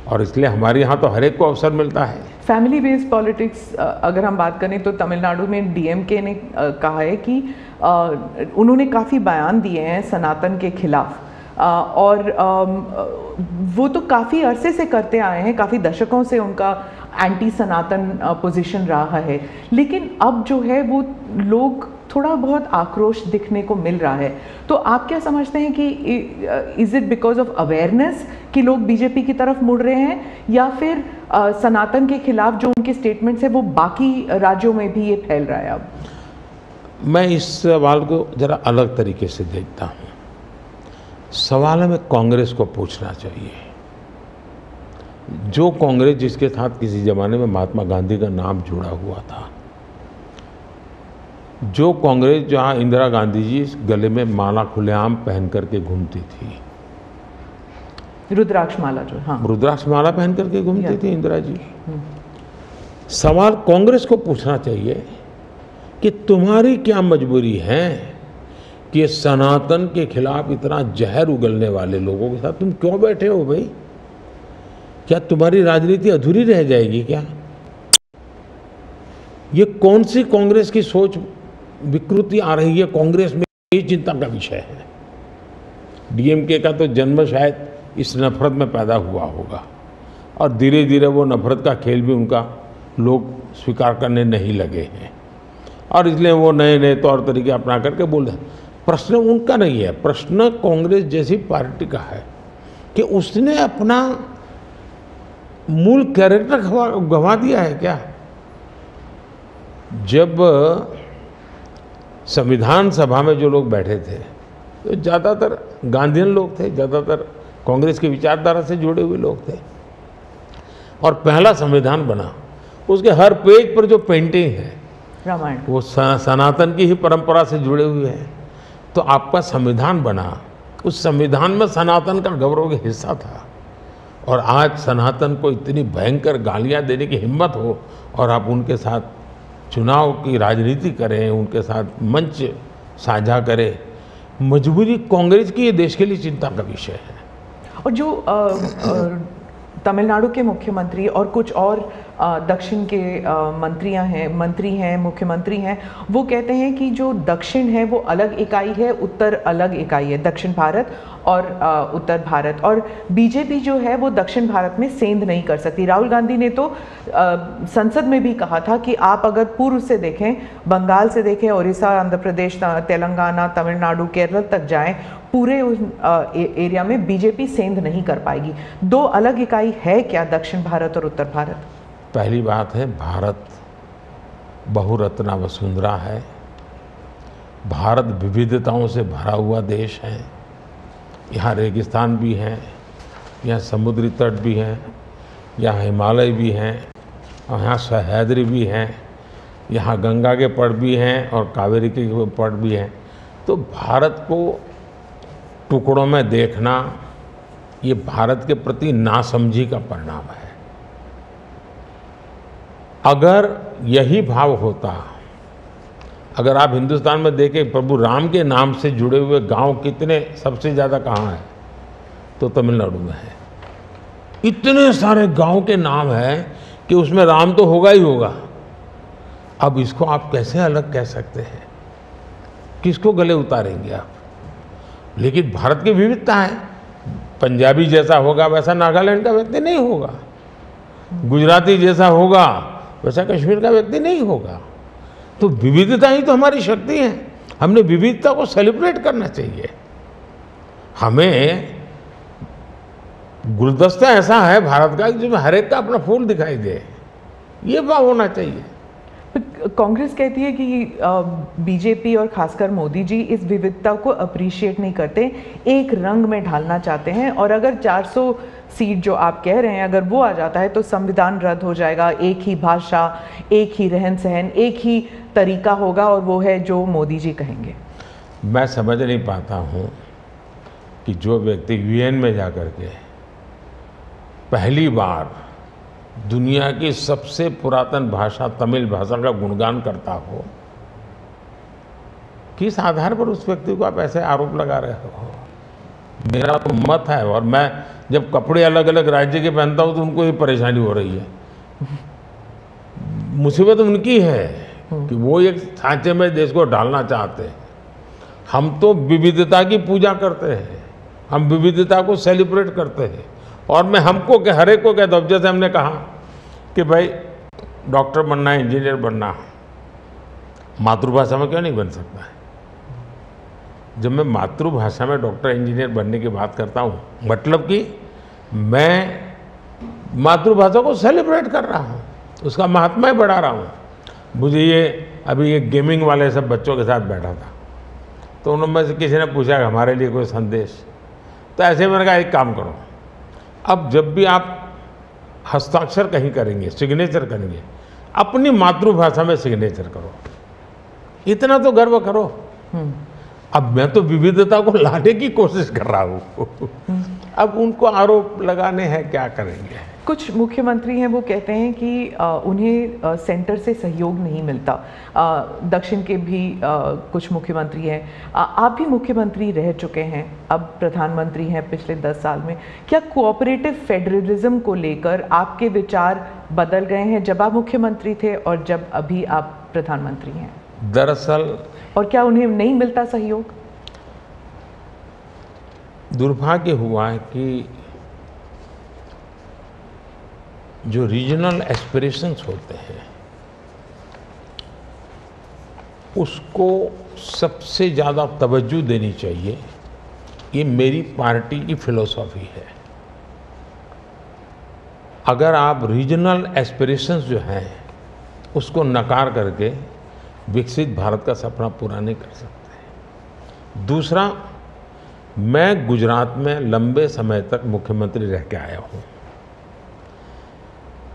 Speaker 3: और इसलिए हमारे यहाँ तो हर एक को अवसर मिलता है।
Speaker 2: फैमिली बेस्ड पॉलिटिक्स अगर हम बात करें तो तमिलनाडु में डीएमके ने कहा है कि उन्होंने काफ़ी बयान दिए हैं सनातन के खिलाफ, और वो तो काफ़ी अरसे से करते आए हैं, काफ़ी दशकों से उनका एंटी सनातन पोजीशन रहा है, लेकिन अब जो है वो लोग थोड़ा बहुत आक्रोश दिखने को मिल रहा है। तो आप क्या समझते हैं कि is it because of awareness कि लोग बीजेपी की तरफ मुड़ रहे हैं, या फिर सनातन के खिलाफ जो उनके स्टेटमेंट्स है वो बाकी राज्यों में भी ये फैल रहा है? अब
Speaker 3: मैं इस सवाल को ज़रा अलग तरीके से देखता हूँ। सवाल हमें कांग्रेस को पूछना चाहिए। जो कांग्रेस जिसके साथ किसी ज़माने में महात्मा गांधी का नाम जुड़ा हुआ था, जो कांग्रेस जहाँ इंदिरा गांधी जी गले में माला खुलेआम पहन करके घूमती थी,
Speaker 2: रुद्राक्ष माला, जो हाँ
Speaker 3: रुद्राक्ष माला पहन करके घूमती थी इंदिरा जी। सवाल कांग्रेस को पूछना चाहिए कि तुम्हारी क्या मजबूरी है कि सनातन के खिलाफ इतना जहर उगलने वाले लोगों के साथ तुम क्यों बैठे हो भाई? क्या तुम्हारी राजनीति अधूरी रह जाएगी क्या? ये कौन सी कांग्रेस की सोच विकृति आ रही है कांग्रेस में, ये चिंता का विषय है। डीएमके का तो जन्म शायद इस नफरत में पैदा हुआ होगा, और धीरे धीरे वो नफरत का खेल भी उनका लोग स्वीकार करने नहीं लगे हैं, और इसलिए वो नए नए तौर तरीके अपना करके बोल रहे हैं। प्रश्न उनका नहीं है, प्रश्न कांग्रेस जैसी पार्टी का है कि उसने अपना मूल कैरेक्टर गंवा दिया है क्या? जब संविधान सभा में जो लोग बैठे थे तो ज़्यादातर गांधीयन लोग थे, ज़्यादातर कांग्रेस की विचारधारा से जुड़े हुए लोग थे, और पहला संविधान बना, उसके हर पेज पर जो पेंटिंग है
Speaker 2: रामायण, वो
Speaker 3: सनातन की ही परंपरा से जुड़े हुए हैं। तो आपका संविधान बना, उस संविधान में सनातन का गौरव का हिस्सा था, और आज सनातन को इतनी भयंकर गालियां देने की हिम्मत हो और आप उनके साथ चुनाव की राजनीति करें, उनके साथ मंच साझा करें, मजबूरी कांग्रेस की ये देश के लिए चिंता का विषय है।
Speaker 2: और जो तमिलनाडु के मुख्यमंत्री और कुछ और दक्षिण के मंत्री हैं, मुख्यमंत्री हैं, वो कहते हैं कि जो दक्षिण है वो अलग इकाई है, उत्तर अलग इकाई है, दक्षिण भारत और उत्तर भारत, और बीजेपी जो है वो दक्षिण भारत में सेंध नहीं कर सकती। राहुल गांधी ने तो संसद में भी कहा था कि आप अगर पूर्व से देखें, बंगाल से देखें, उड़ीसा, आंध्र प्रदेश, तेलंगाना, तमिलनाडु, केरल तक जाएं, पूरे उस एरिया में बीजेपी सेंध नहीं कर पाएगी। दो अलग इकाई है क्या दक्षिण भारत और उत्तर भारत?
Speaker 3: पहली बात है, भारत बहुरत्ना वसुंधरा है, भारत विविधताओं से भरा हुआ देश है। यहाँ रेगिस्तान भी हैं, यहाँ समुद्री तट भी हैं, यहाँ हिमालय भी हैं, और यहाँ सह्याद्री भी हैं, यहाँ गंगा के पट भी हैं और कावेरी के पट भी हैं। तो भारत को टुकड़ों में देखना ये भारत के प्रति नासमझी का परिणाम है। अगर यही भाव होता, अगर आप हिंदुस्तान में देखें प्रभु राम के नाम से जुड़े हुए गांव कितने सबसे ज़्यादा कहाँ हैं, तो तमिलनाडु में है। इतने सारे गांव के नाम हैं कि उसमें राम तो होगा ही होगा। अब इसको आप कैसे अलग कह सकते हैं? किसको गले उतारेंगे आप? लेकिन भारत की विविधता है, पंजाबी जैसा होगा वैसा नागालैंड का व्यक्ति नहीं होगा, गुजराती जैसा होगा वैसा कश्मीर का व्यक्ति नहीं होगा। तो विविधता ही तो हमारी शक्ति है, हमने विविधता को सेलिब्रेट करना चाहिए। हमें गुलदस्ता ऐसा है भारत का जिसमें हर एक का अपना फूल दिखाई दे, ये भाव होना चाहिए।
Speaker 2: कांग्रेस कहती है कि बीजेपी और खासकर मोदी जी इस विविधता को अप्रिशिएट नहीं करते, एक रंग में ढालना चाहते हैं, और अगर 400 सीट जो आप कह रहे हैं, अगर वो आ जाता है तो संविधान रद्द हो जाएगा, एक ही भाषा, एक ही रहन सहन, एक ही तरीका होगा और वो है जो मोदी जी कहेंगे।
Speaker 3: मैं समझ नहीं पाता हूँ कि जो व्यक्ति यूएन में जाकर के पहली बार दुनिया की सबसे पुरातन भाषा तमिल भाषा का गुणगान करता हो, किस आधार पर उस व्यक्ति को आप ऐसे आरोप लगा रहे हो? मेरा तो मत है, और मैं जब कपड़े अलग अलग राज्य के पहनता हूं तो उनको ये परेशानी हो रही है। मुसीबत उनकी है कि वो एक सांचे में देश को डालना चाहते हैं। हम तो विविधता की पूजा करते हैं, हम विविधता को सेलिब्रेट करते हैं। और मैं हमको हर एक को कहता हूँ, जैसे हमने कहा कि भाई डॉक्टर बनना है, इंजीनियर बनना, मातृभाषा में क्यों नहीं बन सकता है? जब मैं मातृभाषा में डॉक्टर इंजीनियर बनने की बात करता हूँ, मतलब कि मैं मातृभाषा को सेलिब्रेट कर रहा हूँ, उसका महात्मा बढ़ा रहा हूँ। मुझे ये अभी ये गेमिंग वाले सब बच्चों के साथ बैठा था, तो उन्होंने से किसी ने पूछा कि हमारे लिए कोई संदेश, तो ऐसे मैंने कहा एक काम करो, अब जब भी आप हस्ताक्षर कहीं करेंगे, सिग्नेचर करेंगे, अपनी मातृभाषा में सिग्नेचर करो, इतना तो गर्व करो। अब मैं तो विविधता को लाने की कोशिश कर रहा हूँ। अब उनको आरोप लगाने हैं, क्या करेंगे?
Speaker 2: कुछ मुख्यमंत्री हैं वो कहते हैं कि उन्हें सेंटर से सहयोग नहीं मिलता। दक्षिण के भी कुछ मुख्यमंत्री हैं, आप भी मुख्यमंत्री रह चुके हैं, अब प्रधानमंत्री हैं पिछले 10 साल में। क्या कोऑपरेटिव फेडरलिज्म को लेकर आपके विचार बदल गए हैं जब आप मुख्यमंत्री थे और जब अभी आप प्रधानमंत्री हैं?
Speaker 3: दरअसल,
Speaker 2: और क्या उन्हें नहीं मिलता सहयोग?
Speaker 3: दुर्भाग्य हुआ है कि जो रीजनल एस्पिरेशंस होते हैं उसको सबसे ज़्यादा तवज्जो देनी चाहिए। ये मेरी पार्टी की फिलॉसफी है। अगर आप रीजनल एस्पिरेशंस जो हैं उसको नकार करके विकसित भारत का सपना पूरा नहीं कर सकते। दूसरा, मैं गुजरात में लंबे समय तक मुख्यमंत्री रह के आया हूँ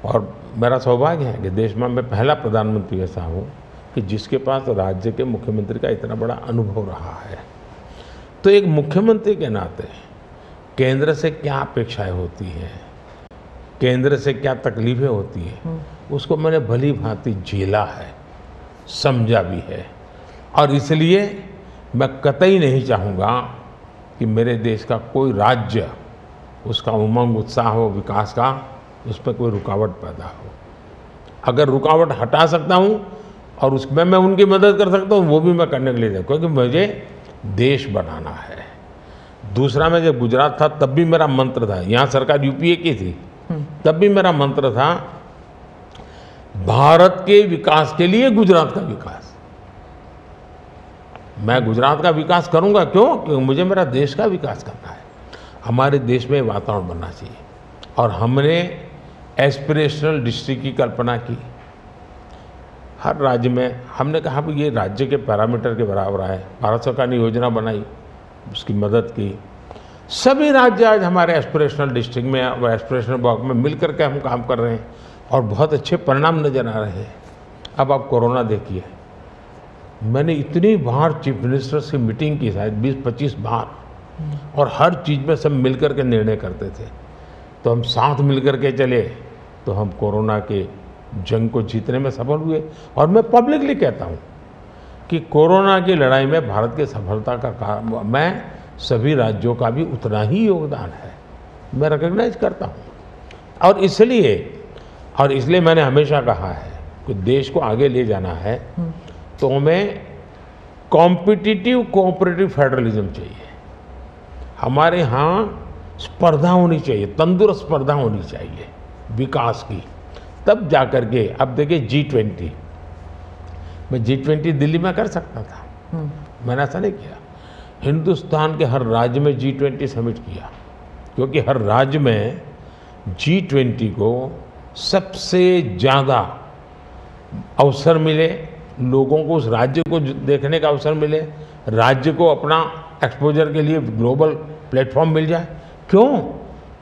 Speaker 3: और मेरा सौभाग्य है कि देश में मैं पहला प्रधानमंत्री ऐसा हूँ कि जिसके पास राज्य के मुख्यमंत्री का इतना बड़ा अनुभव रहा है। तो एक मुख्यमंत्री के नाते केंद्र से क्या अपेक्षाएं होती हैं, केंद्र से क्या तकलीफें होती हैं, उसको मैंने भली भांति झेला है, समझा भी है। और इसलिए मैं कतई नहीं चाहूँगा कि मेरे देश का कोई राज्य, उसका उमंग उत्साह हो विकास का, उस पर कोई रुकावट पैदा हो। अगर रुकावट हटा सकता हूँ और उसमें मैं उनकी मदद कर सकता हूँ, वो भी मैं करने के लिए, क्योंकि मुझे देश बनाना है। दूसरा, मैं जब गुजरात था तब भी मेरा मंत्र था, यहाँ सरकार यूपीए की थी, तब भी मेरा मंत्र था भारत के विकास के लिए गुजरात का विकास। मैं गुजरात का विकास करूंगा, क्यों? क्योंकि मुझे मेरा देश का विकास करना है। हमारे देश में वातावरण बनना चाहिए। और हमने एस्पिरेशनल डिस्ट्रिक्ट की कल्पना की। हर राज्य में हमने कहा कि ये राज्य के पैरामीटर के बराबर है। भारत सरकार ने योजना बनाई, उसकी मदद की। सभी राज्य आज हमारे एस्पिरेशनल डिस्ट्रिक्ट में और एस्पिरेशनल ब्लॉक में मिल करके हम काम कर रहे हैं और बहुत अच्छे परिणाम नजर आ रहे हैं। अब आप कोरोना देखिए, मैंने इतनी बार चीफ मिनिस्टर से मीटिंग की, शायद 20-25 बार, और हर चीज़ में सब मिलकर के निर्णय करते थे। तो हम साथ मिलकर के चले तो हम कोरोना के जंग को जीतने में सफल हुए। और मैं पब्लिकली कहता हूँ कि कोरोना की लड़ाई में भारत की सफलता का कारण, मैं सभी राज्यों का भी उतना ही योगदान है, मैं रिकॉग्नाइज करता हूँ। और इसलिए मैंने हमेशा कहा है कि देश को आगे ले जाना है तो हमें कॉम्पिटिटिव कोऑपरेटिव फेडरलिज्म चाहिए। हमारे यहाँ स्पर्धा होनी चाहिए, तंदुरुस्त स्पर्धा होनी चाहिए विकास की, तब जाकर के। अब देखिए G20, मैं G20 दिल्ली में कर सकता था, मैंने ऐसा नहीं किया। हिंदुस्तान के हर राज्य में G20 समिट किया, क्योंकि हर राज्य में G20 को सबसे ज़्यादा अवसर मिले, लोगों को उस राज्य को देखने का अवसर मिले, राज्य को अपना एक्सपोजर के लिए ग्लोबल प्लेटफॉर्म मिल जाए। क्यों?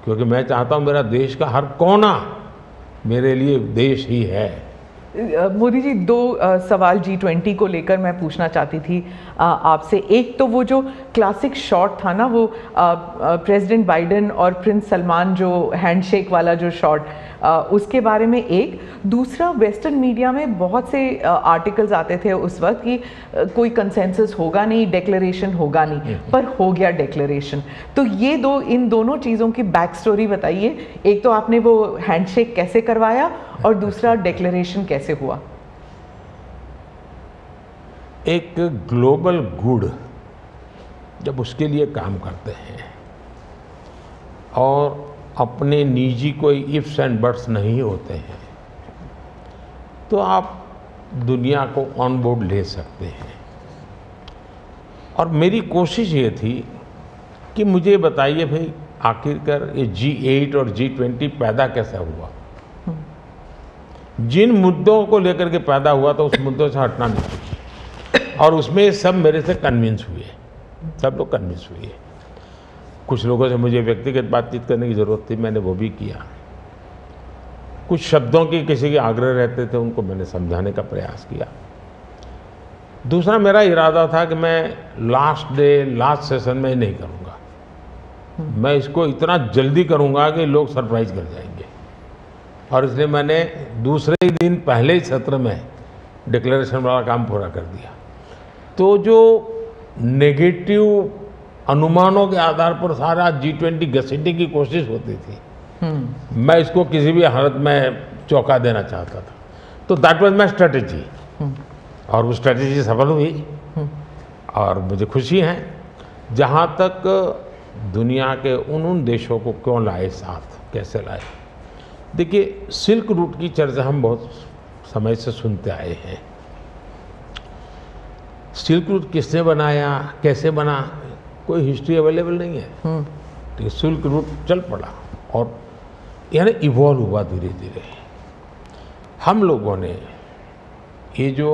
Speaker 3: क्योंकि मैं चाहता हूँ मेरा देश का हर कोना मेरे लिए देश ही है।
Speaker 2: मोदी जी, दो सवाल G20 को लेकर मैं पूछना चाहती थी आपसे। एक तो वो जो क्लासिक शॉट था ना, वो प्रेसिडेंट बाइडेन और प्रिंस सलमान जो हैंडशेक वाला जो शॉट, उसके बारे में एक। दूसरा, वेस्टर्न मीडिया में बहुत से आर्टिकल्स आते थे उस वक्त कि कोई कंसेंसस होगा नहीं, डिक्लेरेशन होगा नहीं, पर हो गया डिक्लेरेशन। तो ये दो, इन दोनों चीज़ों की बैक स्टोरी बताइए। एक तो आपने वो हैंडशेक कैसे करवाया और दूसरा डिक्लेरेशन कैसे हुआ?
Speaker 3: एक ग्लोबल गुड जब उसके लिए काम करते हैं और अपने निजी कोई इफ्स एंड बट्स नहीं होते हैं, तो आप दुनिया को ऑन बोर्ड ले सकते हैं। और मेरी कोशिश ये थी कि मुझे बताइए भाई, आखिरकार ये G8 और G20 पैदा कैसे हुआ। जिन मुद्दों को लेकर के पैदा हुआ तो उस मुद्दों से हटना नहीं, और उसमें सब मेरे से कन्विंस हुए, सब लोग कन्विंस हुए। कुछ लोगों से मुझे व्यक्तिगत बातचीत करने की ज़रूरत थी, मैंने वो भी किया। कुछ शब्दों की किसी के आग्रह रहते थे, उनको मैंने समझाने का प्रयास किया। दूसरा, मेरा इरादा था कि मैं लास्ट सेशन में नहीं करूँगा, मैं इसको इतना जल्दी करूँगा कि लोग सरप्राइज कर जाएंगे। और इसलिए मैंने दूसरे ही दिन पहले ही सत्र में डिक्लेरेशन वाला काम पूरा कर दिया। तो जो नेगेटिव अनुमानों के आधार पर सारा G20 घसीटने की कोशिश होती थी, मैं इसको किसी भी हालत में चौंका देना चाहता था। तो दैट वाज माय स्ट्रेटेजी, और वो स्ट्रेटेजी सफल हुई। और मुझे खुशी है, जहाँ तक दुनिया के उन देशों को क्यों लाए साथ, कैसे लाए। देखिए, सिल्क रूट की चर्चा हम बहुत समय से सुनते आए हैं। सिल्क रूट किसने बनाया, कैसे बना, कोई हिस्ट्री अवेलेबल नहीं है। तो सिल्क रूट चल पड़ा और यानी इवॉल्व हुआ धीरे धीरे। हम लोगों ने ये जो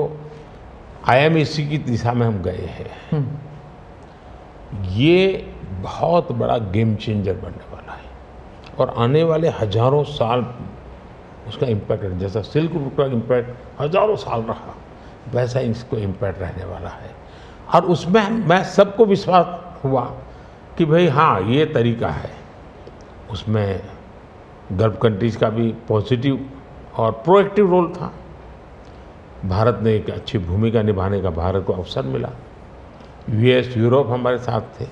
Speaker 3: IMEC की दिशा में हम गए हैं, ये बहुत बड़ा गेम चेंजर बनने वाला है और आने वाले हजारों साल उसका इम्पैक्ट है। जैसा सिल्क रूट का इम्पैक्ट हजारों साल रहा, वैसा इसको इम्पैक्ट रहने वाला है। और उसमें मैं सबको विश्वास हुआ कि भाई हाँ, ये तरीका है। उसमें गल्फ कंट्रीज का भी पॉजिटिव और प्रोएक्टिव रोल था। भारत ने एक अच्छी भूमिका निभाने का भारत को अवसर मिला। US, यूरोप हमारे साथ थे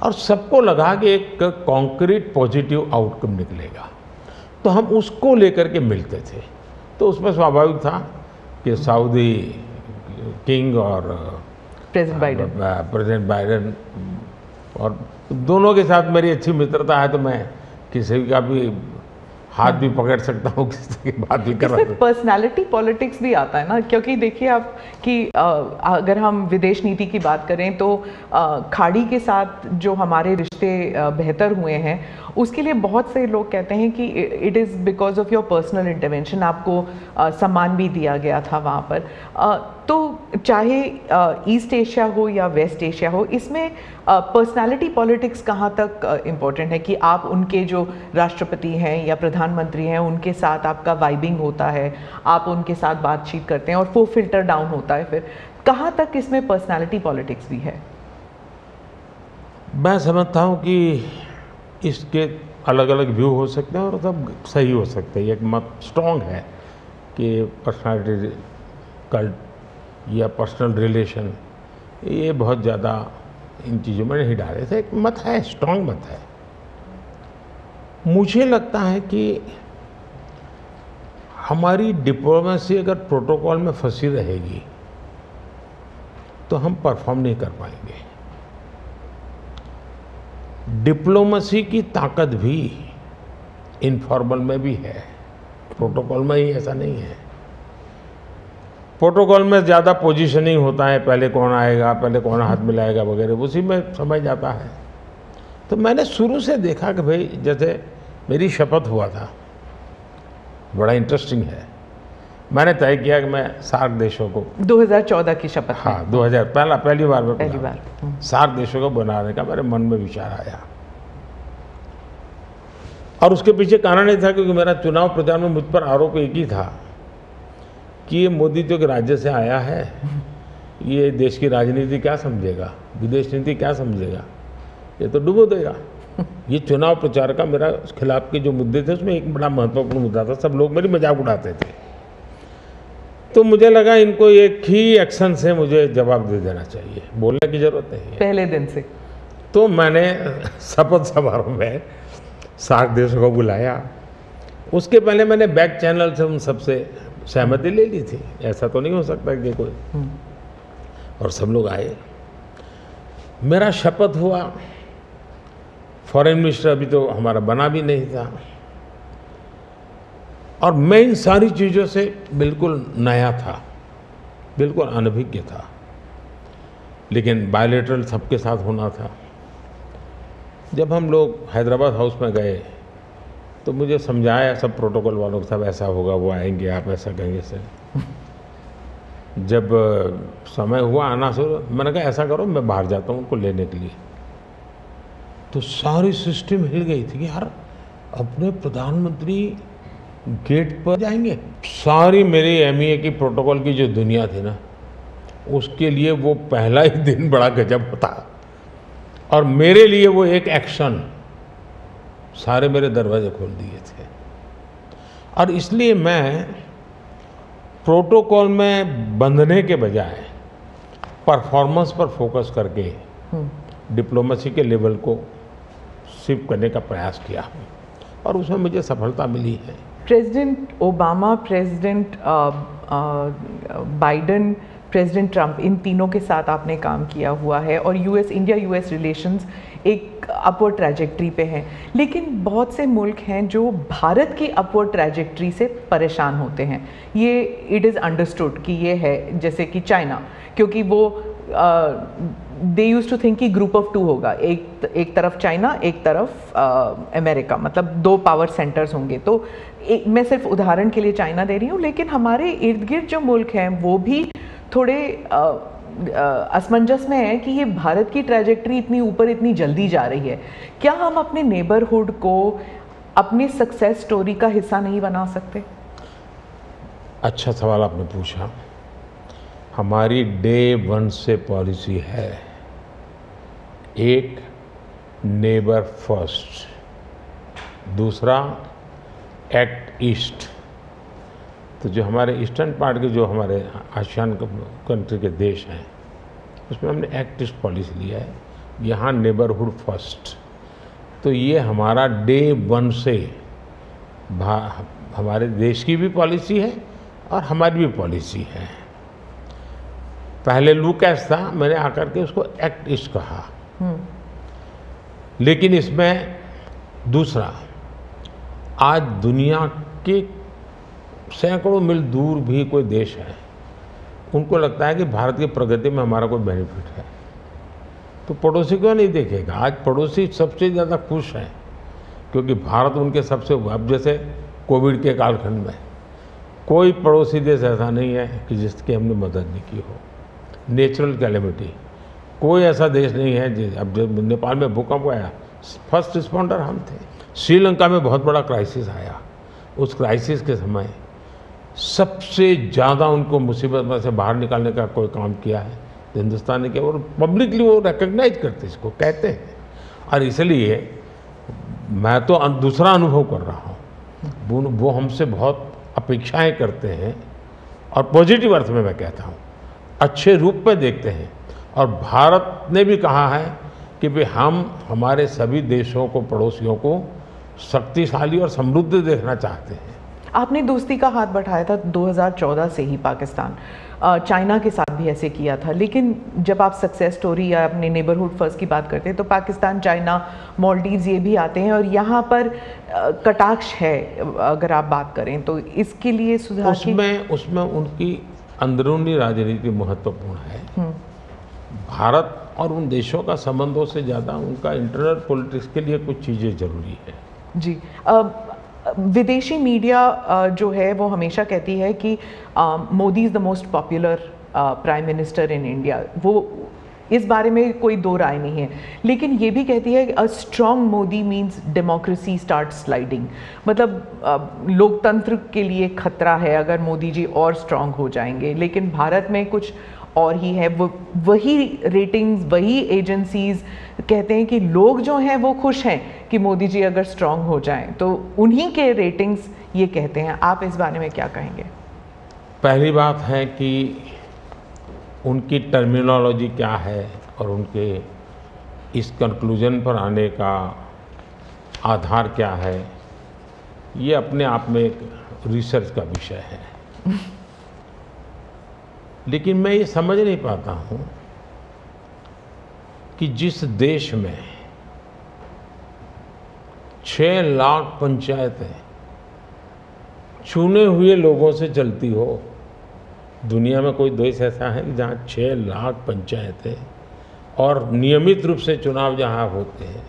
Speaker 3: और सबको लगा कि एक कॉन्क्रीट पॉजिटिव आउटकम निकलेगा, तो हम उसको लेकर के मिलते थे। तो उसमें स्वाभाविक था कि सऊदी किंग और प्रेसिडेंट बाइडेन और दोनों के साथ मेरी अच्छी मित्रता है, तो मैं किसी का भी हाथ भी पकड़ सकता हूँ, किसी की बात भी कर सकता हूँ।
Speaker 2: पर्सनालिटी पॉलिटिक्स भी आता है ना, क्योंकि देखिए आप कि अगर हम विदेश नीति की बात करें तो खाड़ी के साथ जो हमारे रिश्ते बेहतर हुए हैं, उसके लिए बहुत से लोग कहते हैं कि it is because of your personal intervention. आपको सम्मान भी दिया गया था वहाँ पर। तो चाहे ईस्ट एशिया हो या वेस्ट एशिया हो, इसमें पर्सनालिटी पॉलिटिक्स कहाँ तक इम्पोर्टेंट है कि आप उनके जो राष्ट्रपति हैं या प्रधानमंत्री हैं, उनके साथ आपका वाइबिंग होता है, आप उनके साथ बातचीत करते हैं और वो फिल्टर डाउन होता है। फिर कहाँ तक इसमें पर्सनालिटी पॉलिटिक्स भी है?
Speaker 3: मैं समझता हूँ कि इसके अलग अलग व्यू हो सकते हैं और सब सही हो सकते हैं। एक मत स्ट्रॉन्ग है कि पर्सनालिटी कल्ट या पर्सनल रिलेशन, ये बहुत ज़्यादा इन चीज़ों में नहीं डाले थे। एक मत है, स्ट्रॉन्ग मत है। मुझे लगता है कि हमारी डिप्लोमेसी अगर प्रोटोकॉल में फंसी रहेगी तो हम परफॉर्म नहीं कर पाएंगे। डिप्लोमेसी की ताकत भी इनफॉर्मल में भी है, प्रोटोकॉल में ही ऐसा नहीं है। प्रोटोकॉल में ज़्यादा पोजीशनिंग होता है, पहले कौन आएगा, पहले कौन हाथ मिलाएगा वगैरह, उसी में समझ जाता है। तो मैंने शुरू से देखा कि भाई, जैसे मेरी शपथ हुआ था, बड़ा इंटरेस्टिंग है। मैंने तय किया कि मैं सार्क देशों को
Speaker 2: 2014 की शपथ।
Speaker 3: हाँ, 2000 पहली बार
Speaker 2: सार्क
Speaker 3: सार्क देशों को बनाने का मेरे मन में विचार आया। और उसके पीछे कारण ये था क्योंकि मेरा चुनाव प्रचार में मुझ पर आरोप एक ही था कि ये मोदी जो कि राज्य से आया है, ये देश की राजनीति क्या समझेगा, विदेश नीति क्या समझेगा, ये तो डुबो देगा। ये चुनाव प्रचार का मेरा खिलाफ के जो मुद्दे थे उसमें एक बड़ा महत्वपूर्ण मुद्दा था। सब लोग मेरी मजाक उड़ाते थे। तो मुझे लगा इनको एक ही एक्शन से मुझे जवाब दे देना चाहिए, बोलने की जरूरत नहीं है
Speaker 2: पहले दिन से।
Speaker 3: तो मैंने शपथ समारोह में सार्क देशों को बुलाया। उसके पहले मैंने बैक चैनल से उन सबसे सहमति ले ली थी, ऐसा तो नहीं हो सकता कि कोई, और सब लोग आए। मेरा शपथ हुआ। फॉरेन मिनिस्टर अभी तो हमारा बना भी नहीं था, और मैं इन सारी चीज़ों से बिल्कुल नया था, बिल्कुल अनभिज्ञ था, लेकिन बायलैटरल सबके साथ होना था। जब हम लोग हैदराबाद हाउस में गए तो मुझे समझाया सब प्रोटोकॉल वालों को, सब ऐसा होगा, वो आएंगे, आप ऐसा कहेंगे से। जब समय हुआ आना शुरू, मैंने कहा ऐसा करो मैं बाहर जाता हूँ उनको लेने के लिए। तो सारी सिस्टम हिल गई थी कि यार अपने प्रधानमंत्री गेट पर जाएंगे। सारी मेरी एमईए की प्रोटोकॉल की जो दुनिया थी ना, उसके लिए वो पहला ही दिन बड़ा गजब होता, और मेरे लिए वो एक एक्शन सारे मेरे दरवाजे खोल दिए थे। और इसलिए मैं प्रोटोकॉल में बंधने के बजाय परफॉर्मेंस पर फोकस करके डिप्लोमेसी के लेवल को शिफ्ट करने का प्रयास किया, और उसमें मुझे सफलता मिली है।
Speaker 2: President Obama, president Biden, president Trump, इन तीनों के साथ आपने काम किया हुआ है, और इंडिया यूएस रिलेशंस एक अपवर्ड ट्रैजेक्टरी पे हैं। लेकिन बहुत से मुल्क हैं जो भारत की अपवर्ड ट्रैजेक्टरी से परेशान होते हैं। ये इट इज़ अंडरस्टूड कि ये है, जैसे कि चाइना, क्योंकि वो दे यूज टू थिंक कि ग्रुप ऑफ टू होगा, एक तरफ चाइना, एक तरफ अमेरिका, मतलब दो पावर सेंटर्स होंगे। तो मैं सिर्फ उदाहरण के लिए चाइना दे रही हूँ, लेकिन हमारे इर्द गिर्द जो मुल्क हैं वो भी थोड़े असमंजस में है कि ये भारत की ट्रैजेक्टरी इतनी ऊपर इतनी जल्दी जा रही है। क्या हम अपने नेबरहुड को अपनी सक्सेस स्टोरी का हिस्सा नहीं बना सकते?
Speaker 3: अच्छा सवाल आपने पूछा। हमारी डे 1 से पॉलिसी है, एक नेबर फर्स्ट, दूसरा एक्ट ईस्ट। तो जो हमारे ईस्टर्न पार्ट के, जो हमारे आसियान कंट्री के देश हैं, उसमें हमने एक्ट ईस्ट पॉलिसी लिया है, यहाँ नेबरहुड फर्स्ट। तो ये हमारा डे 1 से हमारे देश की भी पॉलिसी है और हमारी भी पॉलिसी है। पहले लूकैस था, मैंने आकर के उसको एक्ट ईस्ट कहा। लेकिन इसमें दूसरा, आज दुनिया के सैकड़ों मील दूर भी कोई देश है, उनको लगता है कि भारत की प्रगति में हमारा कोई बेनिफिट है, तो पड़ोसी क्यों नहीं देखेगा? आज पड़ोसी सबसे ज़्यादा खुश हैं क्योंकि भारत उनके सबसे, अब जैसे कोविड के कालखंड में कोई पड़ोसी देश ऐसा नहीं है कि जिसकी हमने मदद नहीं की हो। नेचुरल कैलेमिटी, कोई ऐसा देश नहीं है। अब जब नेपाल में भूकंप आया, फर्स्ट रिस्पॉन्डर हम थे। श्रीलंका में बहुत बड़ा क्राइसिस आया, उस क्राइसिस के समय सबसे ज़्यादा उनको मुसीबत में से बाहर निकालने का कोई काम किया है तो हिंदुस्तान ने किया, और पब्लिकली वो रिकग्नाइज करते, इसको कहते हैं। और इसलिए मैं तो दूसरा अनुभव कर रहा हूँ, वो हमसे बहुत अपेक्षाएं करते हैं, और पॉजिटिव अर्थ में मैं कहता हूँ, अच्छे रूप में देखते हैं। और भारत ने भी कहा है कि भाई हम हमारे सभी देशों को, पड़ोसियों को शक्तिशाली और समृद्ध देखना चाहते हैं।
Speaker 2: आपने दोस्ती का हाथ बढ़ाया था 2014 से ही पाकिस्तान, चाइना के साथ भी ऐसे किया था। लेकिन जब आप सक्सेस स्टोरी या अपने नेबरहुड फर्स्ट की बात करते हैं तो पाकिस्तान, चाइना, मालदीव्स ये भी आते हैं, और यहाँ पर कटाक्ष है अगर आप बात करें तो। इसके लिए सुधार
Speaker 3: उसमें उनकी अंदरूनी राजनीति महत्वपूर्ण है। भारत और उन देशों का संबंधों से ज़्यादा उनका इंटरनल पॉलिटिक्स के लिए कुछ चीज़ें जरूरी है।
Speaker 2: जी, विदेशी मीडिया जो है वो हमेशा कहती है कि Modi is the most popular prime minister in India. वो इस बारे में कोई दो राय नहीं है, लेकिन ये भी कहती है a strong Modi means democracy start sliding, मतलब लोकतंत्र के लिए खतरा है अगर मोदी जी और स्ट्रॉन्ग हो जाएंगे। लेकिन भारत में कुछ और ही है, वो वही रेटिंग्स, वही एजेंसीज कहते हैं कि लोग जो हैं वो खुश हैं कि मोदी जी अगर स्ट्रॉन्ग हो जाएं, तो उन्हीं के रेटिंग्स ये कहते हैं। आप इस बारे में क्या कहेंगे?
Speaker 3: पहली बात है कि उनकी टर्मिनोलॉजी क्या है और उनके इस कंक्लूजन पर आने का आधार क्या है, ये अपने आप में एक रिसर्च का विषय है। लेकिन मैं ये समझ नहीं पाता हूँ कि जिस देश में 6 लाख पंचायतें चुने हुए लोगों से चलती हो, दुनिया में कोई देश ऐसा है कि जहाँ 6 लाख पंचायतें और नियमित रूप से चुनाव जहाँ होते हैं,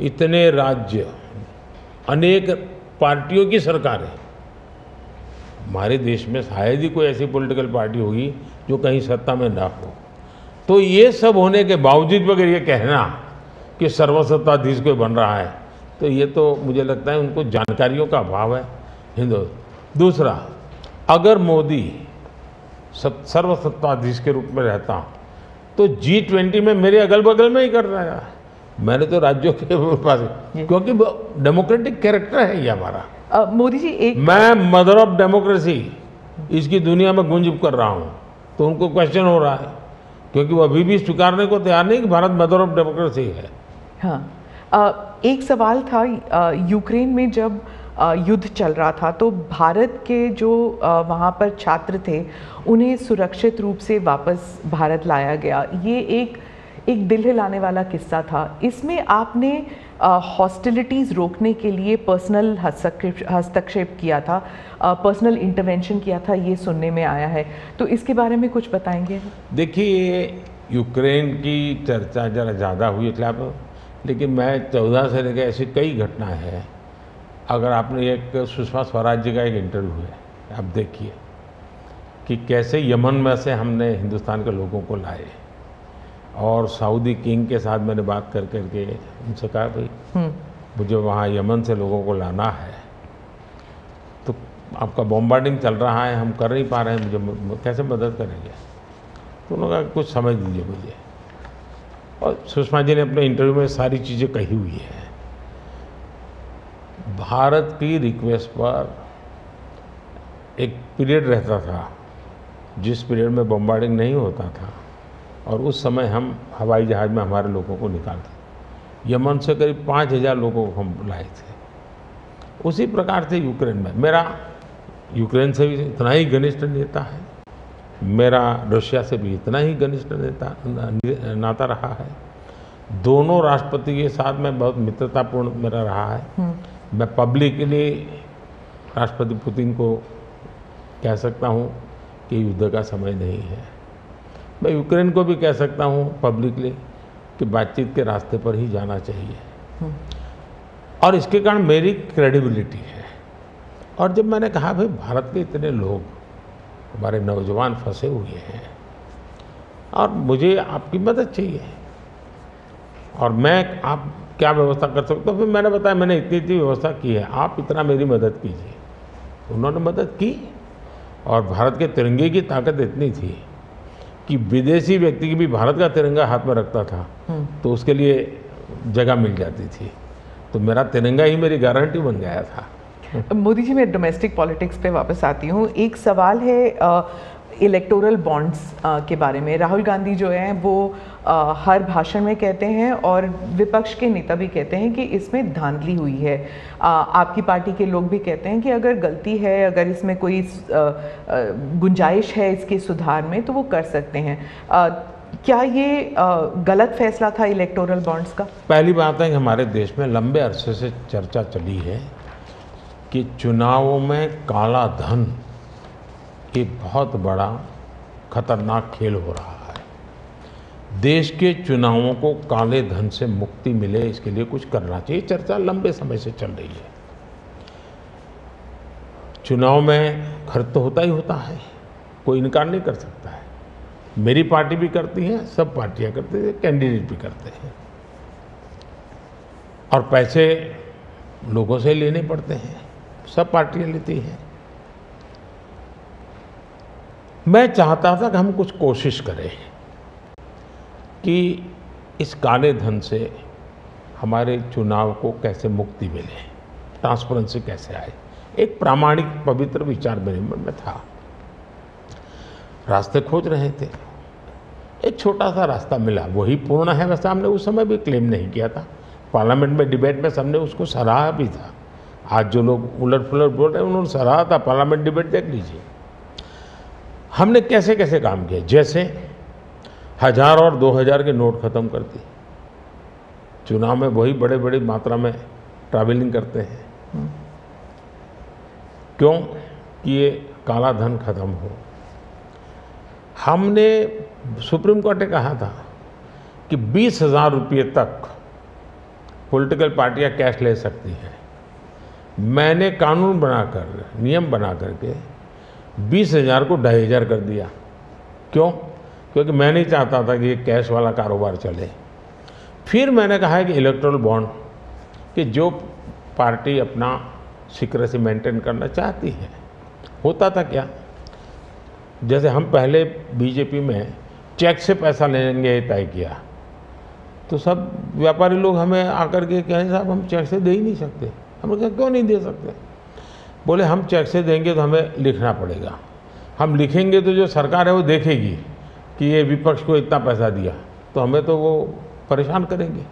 Speaker 3: इतने राज्य, अनेक पार्टियों की सरकारें, हमारे देश में शायद ही कोई ऐसी पॉलिटिकल पार्टी होगी जो कहीं सत्ता में ना हो। तो ये सब होने के बावजूद अगर ये कहना कि सर्वसत्ताधीश कोई बन रहा है, तो ये तो मुझे लगता है उनको जानकारियों का अभाव है हिंदू। दूसरा, अगर मोदी सर्वसत्ताधीश के रूप में रहता तो G20 में मेरे अगल बगल में ही कर रहा है। मैंने तो राज्यों के पास, क्योंकि डेमोक्रेटिक कैरेक्टर है ये हमारा।
Speaker 2: मोदी जी
Speaker 3: मैं मदर ऑफ डेमोक्रेसी इसकी दुनिया में गुंज कर रहा हूँ, तो उनको क्वेश्चन हो रहा है क्योंकि वो अभी भी स्वीकारने को तैयार नहीं कि भारत मदर ऑफ डेमोक्रेसी है।
Speaker 2: हाँ, एक सवाल था, यूक्रेन में जब युद्ध चल रहा था तो भारत के जो वहाँ पर छात्र थे उन्हें सुरक्षित रूप से वापस भारत लाया गया। ये एक दिल हिलाने वाला किस्सा था। इसमें आपने हॉस्टिलिटीज़ रोकने के लिए पर्सनल हस्तक्षेप किया था, पर्सनल इंटरवेंशन किया था, ये सुनने में आया है, तो इसके बारे में कुछ बताएंगे?
Speaker 3: देखिए, यूक्रेन की चर्चा ज़रा ज़्यादा हुई खिलाफ, लेकिन मैं 14 से लेकर ऐसी कई घटनाएं हैं। अगर आपने एक सुषमा स्वराज जी का एक इंटरव्यू है, आप देखिए कि कैसे यमन में से हमने हिंदुस्तान के लोगों को लाए, और सऊदी किंग के साथ मैंने बात कर करके उनसे कहा भाई मुझे वहाँ यमन से लोगों को लाना है, तो आपका बॉम्बार्डिंग चल रहा है, हम कर नहीं पा रहे हैं, मुझे कैसे मदद करेंगे? तो उन्होंने कहा कुछ समझ दीजिए मुझे। और सुषमा जी ने अपने इंटरव्यू में सारी चीज़ें कही हुई है। भारत की रिक्वेस्ट पर एक पीरियड रहता था जिस पीरियड में बॉम्बार्डिंग नहीं होता था, और उस समय हम हवाई जहाज़ में हमारे लोगों को निकालते। यमन से करीब 5000 लोगों को हम लाए थे। उसी प्रकार से यूक्रेन में मेरा यूक्रेन से भी इतना ही घनिष्ठ नेता है, मेरा रशिया से भी इतना ही घनिष्ठ नाता रहा है। दोनों राष्ट्रपति के साथ में बहुत मित्रतापूर्ण मेरा रहा है। मैं पब्लिकली राष्ट्रपति पुतिन को कह सकता हूँ कि युद्ध का समय नहीं है। मैं यूक्रेन को भी कह सकता हूँ पब्लिकली कि बातचीत के रास्ते पर ही जाना चाहिए, और इसके कारण मेरी क्रेडिबिलिटी है। और जब मैंने कहा भाई भारत के इतने लोग, हमारे नौजवान फंसे हुए हैं और मुझे आपकी मदद चाहिए, और मैं आप क्या व्यवस्था कर सकते हो? फिर मैंने बताया मैंने इतनी व्यवस्था की है, आप इतना मेरी मदद कीजिए। उन्होंने मदद की, और भारत के तिरंगे की ताकत इतनी थी कि विदेशी व्यक्ति की भी भारत का तिरंगा हाथ में रखता था तो उसके लिए जगह मिल जाती थी। तो मेरा तिरंगा ही मेरी गारंटी बन गया था।
Speaker 2: मोदी जी, मैं डोमेस्टिक पॉलिटिक्स पे वापस आती हूँ। एक सवाल है इलेक्टोरल बॉन्ड्स के बारे में। राहुल गांधी जो हैं वो हर भाषण में कहते हैं, और विपक्ष के नेता भी कहते हैं कि इसमें धांधली हुई है। आपकी पार्टी के लोग भी कहते हैं कि अगर गलती है, अगर इसमें कोई गुंजाइश है इसके सुधार में, तो वो कर सकते हैं। क्या ये गलत फैसला था इलेक्टोरल बॉन्ड्स का?
Speaker 3: पहली बात है कि हमारे देश में लंबे अरसे से चर्चा चली है कि चुनावों में काला धन एक बहुत बड़ा खतरनाक खेल हो रहा है। देश के चुनावों को काले धन से मुक्ति मिले, इसके लिए कुछ करना चाहिए। चर्चा लंबे समय से चल रही है। चुनाव में खर्च तो होता ही होता है, कोई इनकार नहीं कर सकता है, मेरी पार्टी भी करती है, सब पार्टियां करती हैं, कैंडिडेट भी करते हैं, और पैसे लोगों से लेने पड़ते हैं, सब पार्टियां लेती हैं। मैं चाहता था कि हम कुछ कोशिश करें कि इस काले धन से हमारे चुनाव को कैसे मुक्ति मिले, ट्रांसपेरेंसी कैसे आए। एक प्रामाणिक पवित्र विचार मेरे मन में था, रास्ते खोज रहे थे, एक छोटा सा रास्ता मिला, वही पूर्ण है। वैसे हमने उस समय भी क्लेम नहीं किया था, पार्लियामेंट में डिबेट में सबने उसको सराहा भी था। आज जो लोग उलट पुलट बोल रहे हैं उन्होंने सराहा था, पार्लियामेंट डिबेट देख लीजिए। हमने कैसे कैसे काम किए, जैसे 1000 और 2000 के नोट खत्म कर दिए। चुनाव में वही बड़े बड़ी मात्रा में ट्रैवलिंग करते हैं, क्यों कि ये काला धन खत्म हो। हमने सुप्रीम कोर्ट ने कहा था कि 20,000 रुपये तक पॉलिटिकल पार्टियां कैश ले सकती हैं। मैंने कानून बनाकर, नियम बना करके 20,000 को 2,500 कर दिया। क्यों? क्योंकि मैं नहीं चाहता था कि ये कैश वाला कारोबार चले। फिर मैंने कहा है कि इलेक्टोरल बॉन्ड, कि जो पार्टी अपना सीक्रेसी मेंटेन करना चाहती है। होता था क्या, जैसे हम पहले बीजेपी में चेक से पैसा लेंगे तय किया, तो सब व्यापारी लोग हमें आकर के कहें साहब हम चेक से दे ही नहीं सकते। हमने कहा क्यों नहीं दे सकते? बोले हम चेक से देंगे तो हमें लिखना पड़ेगा, हम लिखेंगे तो जो सरकार है वो देखेगी कि ये विपक्ष को इतना पैसा दिया, तो हमें तो वो परेशान करेंगे।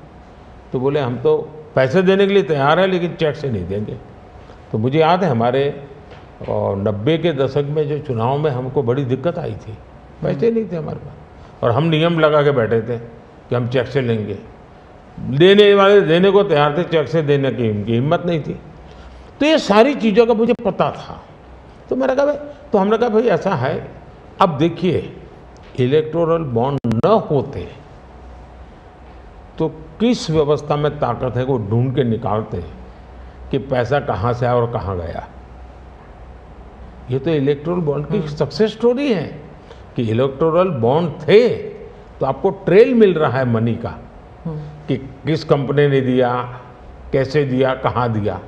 Speaker 3: तो बोले हम तो पैसे देने के लिए तैयार है लेकिन चेक से नहीं देंगे। तो मुझे याद है हमारे 90 के दशक में जो चुनाव में हमको बड़ी दिक्कत आई थी, पैसे नहीं थे हमारे पास, और हम नियम लगा के बैठे थे कि हम चेक से लेंगे। देने वाले देने को तैयार थे, चेक से देने की उनकी हिम्मत नहीं थी। तो ये सारी चीज़ों का मुझे पता था। तो मैंने कहा भाई, तो हमने कहा भाई ऐसा है, अब देखिए इलेक्टोरल बॉन्ड न होते तो किस व्यवस्था में ताकत है वो ढूंढ के निकालते कि पैसा कहाँ से आया और कहाँ गया। ये तो इलेक्टोरल बॉन्ड की सक्सेस स्टोरी है कि इलेक्टोरल बॉन्ड थे तो आपको ट्रेल मिल रहा है मनी का, कि किस कंपनी ने दिया, कैसे दिया, कहाँ दिया।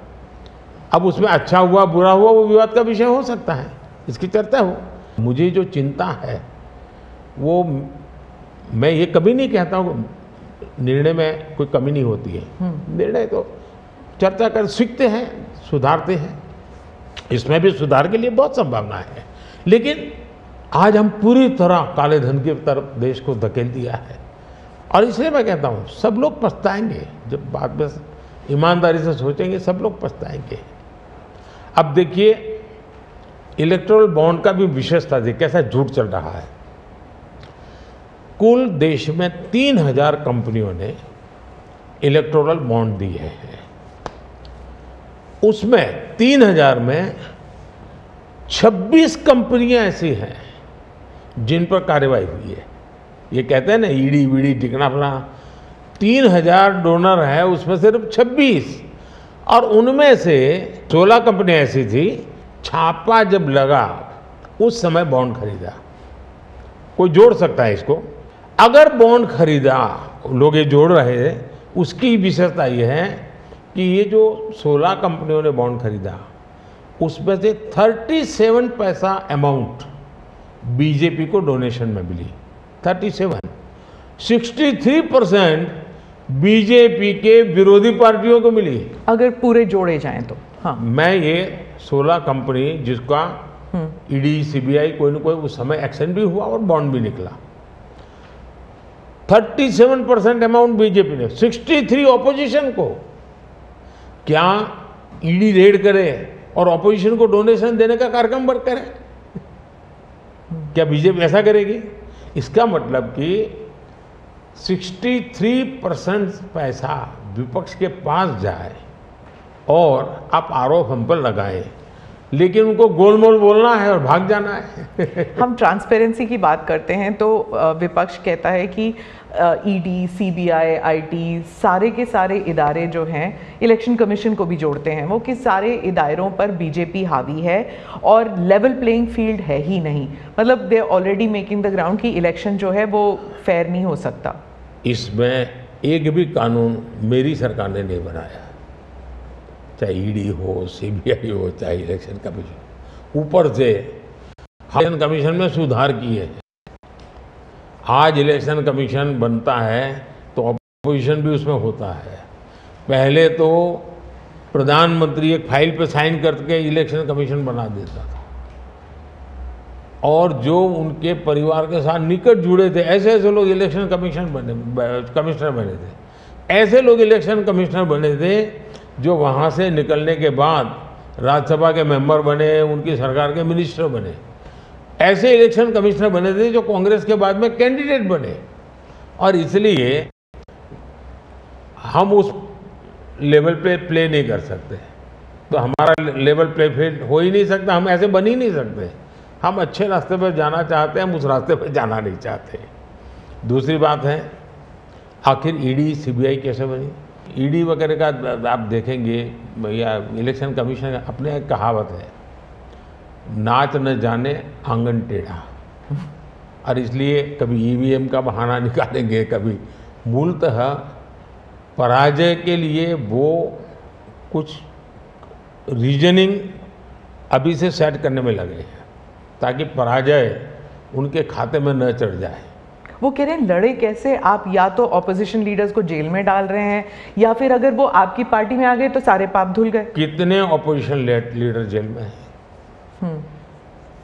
Speaker 3: अब उसमें अच्छा हुआ बुरा हुआ वो विवाद का विषय हो सकता है, इसकी चर्चा हो। मुझे जो चिंता है वो, मैं ये कभी नहीं कहता हूँ निर्णय में कोई कमी नहीं होती है, निर्णय तो चर्चा कर सीखते हैं, सुधारते हैं, इसमें भी सुधार के लिए बहुत संभावना है। लेकिन आज हम पूरी तरह काले धन की तरफ देश को धकेल दिया है, और इसलिए मैं कहता हूँ सब लोग पछताएंगे। जब बाद में ईमानदारी से सोचेंगे सब लोग पछताएंगे। अब देखिए इलेक्टोरल बॉन्ड का भी विशेषता थी, कैसा झूठ चल रहा है। कुल देश में 3,000 कंपनियों ने इलेक्टोरल बॉन्ड दिए हैं। उसमें 3,000 में 26 कंपनियां ऐसी हैं जिन पर कार्रवाई हुई है। ये कहते हैं ना ईडी वीडी टिकना फला, 3,000 डोनर है, उसमें सिर्फ 26, और उनमें से 16 कंपनियां ऐसी थी छापा जब लगा उस समय बॉन्ड खरीदा। कोई जोड़ सकता है इसको, अगर बॉन्ड खरीदा, लोग ये जोड़ रहे हैं, उसकी विशेषता ये है कि ये जो 16 कंपनियों ने बॉन्ड खरीदा उसमें से 37 पैसा अमाउंट बीजेपी को डोनेशन में मिली। 63% बीजेपी के विरोधी पार्टियों को मिली, अगर
Speaker 2: पूरे जोड़े जाएं तो। हाँ,
Speaker 3: मैं ये 16 कंपनी जिसका ईडी सीबीआई कोई न कोई उस समय एक्शन भी हुआ और बॉन्ड भी निकला, 37% अमाउंट बीजेपी ने, 63 ऑपोजिशन को। क्या ईडी रेड करे और ऑपोजिशन को डोनेशन देने का कार्यक्रम वर्क करे? क्या बीजेपी ऐसा करेगी? इसका मतलब कि 63% पैसा विपक्ष के पास जाए और आप आरोप हम पर लगाएं लेकिन उनको गोलमोल बोलना है और भाग जाना है।
Speaker 2: हम ट्रांसपेरेंसी की बात करते हैं तो विपक्ष कहता है कि ईडी, सीबीआई, आईटी, सारे के सारे इदारे जो हैं, इलेक्शन कमीशन को भी जोड़ते हैं वो, कि सारे इदारों पर बीजेपी हावी है और लेवल प्लेइंग फील्ड है ही नहीं। मतलब they already making the ground कि इलेक्शन जो है वो फेयर नहीं हो सकता।
Speaker 3: इसमें एक भी कानून मेरी सरकार ने नहीं बनाया, चाहे ईडी हो, सीबीआई हो, चाहे इलेक्शन कमीशन। ऊपर से इलेक्शन कमीशन में सुधार किए हैं। आज इलेक्शन कमीशन बनता है तो अपोजिशन भी उसमें होता है। पहले तो प्रधानमंत्री एक फाइल पे साइन करके इलेक्शन कमीशन बना देता था, और जो उनके परिवार के साथ निकट जुड़े थे ऐसे ऐसे लोग इलेक्शन कमिश्नर बने थे। ऐसे लोग इलेक्शन कमिश्नर बने थे जो वहाँ से निकलने के बाद राज्यसभा के मेंबर बने, उनकी सरकार के मिनिस्टर बने। ऐसे इलेक्शन कमिश्नर बने थे जो कांग्रेस के बाद में कैंडिडेट बने, और इसलिए हम उस लेवल पे प्ले नहीं कर सकते। तो हमारा लेवल प्ले फील्ड हो ही नहीं सकता, हम ऐसे बन ही नहीं सकते। हम अच्छे रास्ते पर जाना चाहते हैं, हम उस रास्ते पर जाना नहीं चाहते। दूसरी बात है, आखिर ईडी सीबीआई कैसे बनी? ईडी वगैरह का आप देखेंगे या इलेक्शन कमीशन का अपने एक कहावत है, नाच न जाने आंगन टेढ़ा। और इसलिए कभी ईवीएम का बहाना निकालेंगे, कभी मूलतः पराजय के लिए वो कुछ रीजनिंग अभी से सेट करने में लगे हैं ताकि पराजय उनके खाते में न चढ़ जाए।
Speaker 2: वो कह रहे हैं लड़े कैसे आप? या तो ऑपोजिशन लीडर्स को जेल में डाल रहे हैं, या फिर अगर वो आपकी पार्टी में आ गए तो सारे पाप धुल गए।
Speaker 3: कितने ऑपोजिशन लीडर जेल में हैं?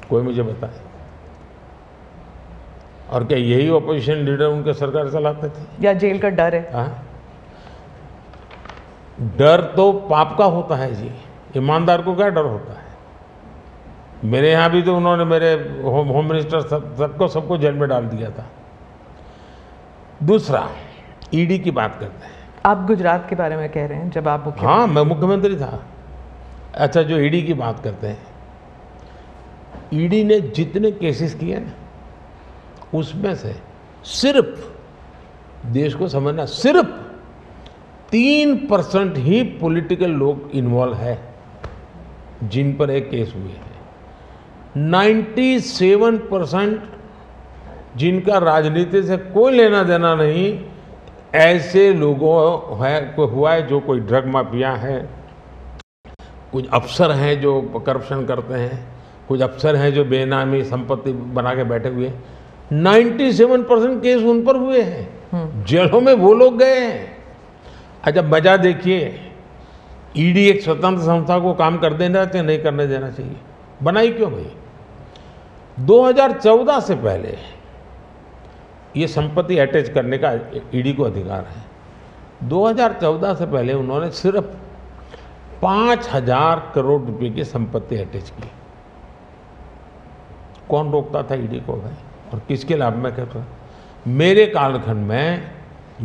Speaker 3: कोई मुझे बताए। और क्या यही ऑपोजिशन लीडर उनके सरकार चलाते थे?
Speaker 2: या जेल का डर है?
Speaker 3: हाँ, डर तो पाप का होता है जी, ईमानदार को क्या डर होता है? मेरे यहाँ भी तो उन्होंने मेरे होम मिनिस्टर सबको जेल में डाल दिया था। दूसरा, ईडी की बात करते हैं।
Speaker 2: आप गुजरात के बारे में कह रहे हैं जब आप मुख्यमंत्री?
Speaker 3: हाँ, मैं मुख्यमंत्री था। अच्छा, जो ईडी की बात करते हैं, ईडी ने जितने केसेस किए ना, उसमें से सिर्फ, देश को समझना, सिर्फ 3% ही पॉलिटिकल लोग इन्वॉल्व है जिन पर एक केस हुए हैं। 97% जिनका राजनीति से कोई लेना देना नहीं, ऐसे लोगों है को हुआ है जो कोई ड्रग माफिया है, कुछ अफसर हैं जो करप्शन करते हैं, कुछ अफसर हैं जो बेनामी संपत्ति बना के बैठे हुए हैं। 97% केस उन पर हुए हैं, जेलों में वो लोग गए हैं। अच्छा, मजा देखिए, ईडी एक स्वतंत्र संस्था को काम कर देना चाहिए, नहीं करने देना चाहिए? बनाई क्यों भाई? 2014 से पहले ये संपत्ति अटैच करने का ईडी को अधिकार है। 2014 से पहले उन्होंने सिर्फ 5,000 करोड़ रुपए की संपत्ति अटैच की। कौन रोकता था ईडी को भाई? और किसके लाभ में कहता? मेरे कालखंड में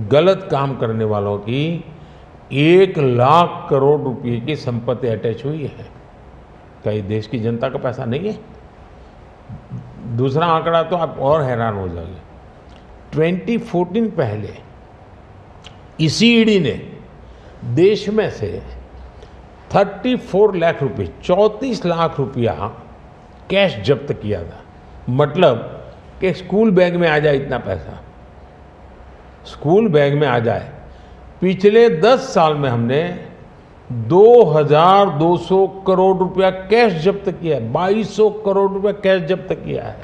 Speaker 3: गलत काम करने वालों की 1 लाख करोड़ रुपए की संपत्ति अटैच हुई है। क्या ये देश की जनता का पैसा नहीं है? दूसरा आंकड़ा तो आप और हैरान हो जाओगे। 2014 पहले इसी ईडी ने देश में से 34 लाख रुपए, 34 लाख रुपया कैश जब्त किया था। मतलब कि स्कूल बैग में आ जाए इतना पैसा, स्कूल बैग में आ जाए। पिछले 10 साल में हमने 2,200 करोड़ रुपया कैश जब्त किया है, 2,200 करोड़ रुपया कैश जब्त किया है।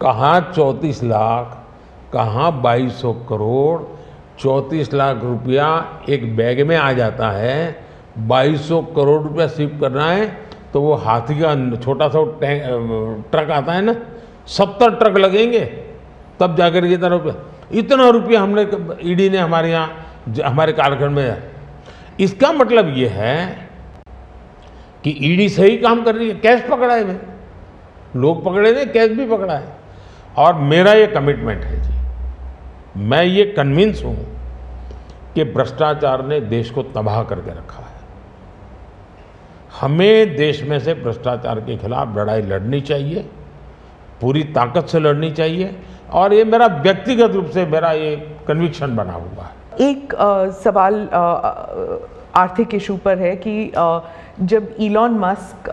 Speaker 3: कहाँ 34 लाख, कहाँ 2,200 करोड़? 34 लाख रुपया एक बैग में आ जाता है, 2,200 करोड़ रुपया शिफ्ट करना है तो वो हाथी का छोटा सा ट्रक आता है ना, 70 ट्रक लगेंगे तब जाकर इतना रुपया हमने ईडी ने हमारे यहाँ हमारे कालखंड में। इसका मतलब ये है कि ईडी सही काम कर रही है। कैश पकड़ा है भाई, लोग पकड़े नहीं, कैश भी पकड़ा है। और मेरा ये कमिटमेंट है जी, मैं ये कन्विंस हूँ कि भ्रष्टाचार ने देश को तबाह करके रखा है। हमें देश में से भ्रष्टाचार के खिलाफ लड़ाई लड़नी चाहिए, पूरी ताकत से लड़नी चाहिए, और ये मेरा व्यक्तिगत रूप से मेरा ये कन्विक्शन बना हुआ है।
Speaker 2: एक सवाल आर्थिक इशू पर है कि जब इलॉन मस्क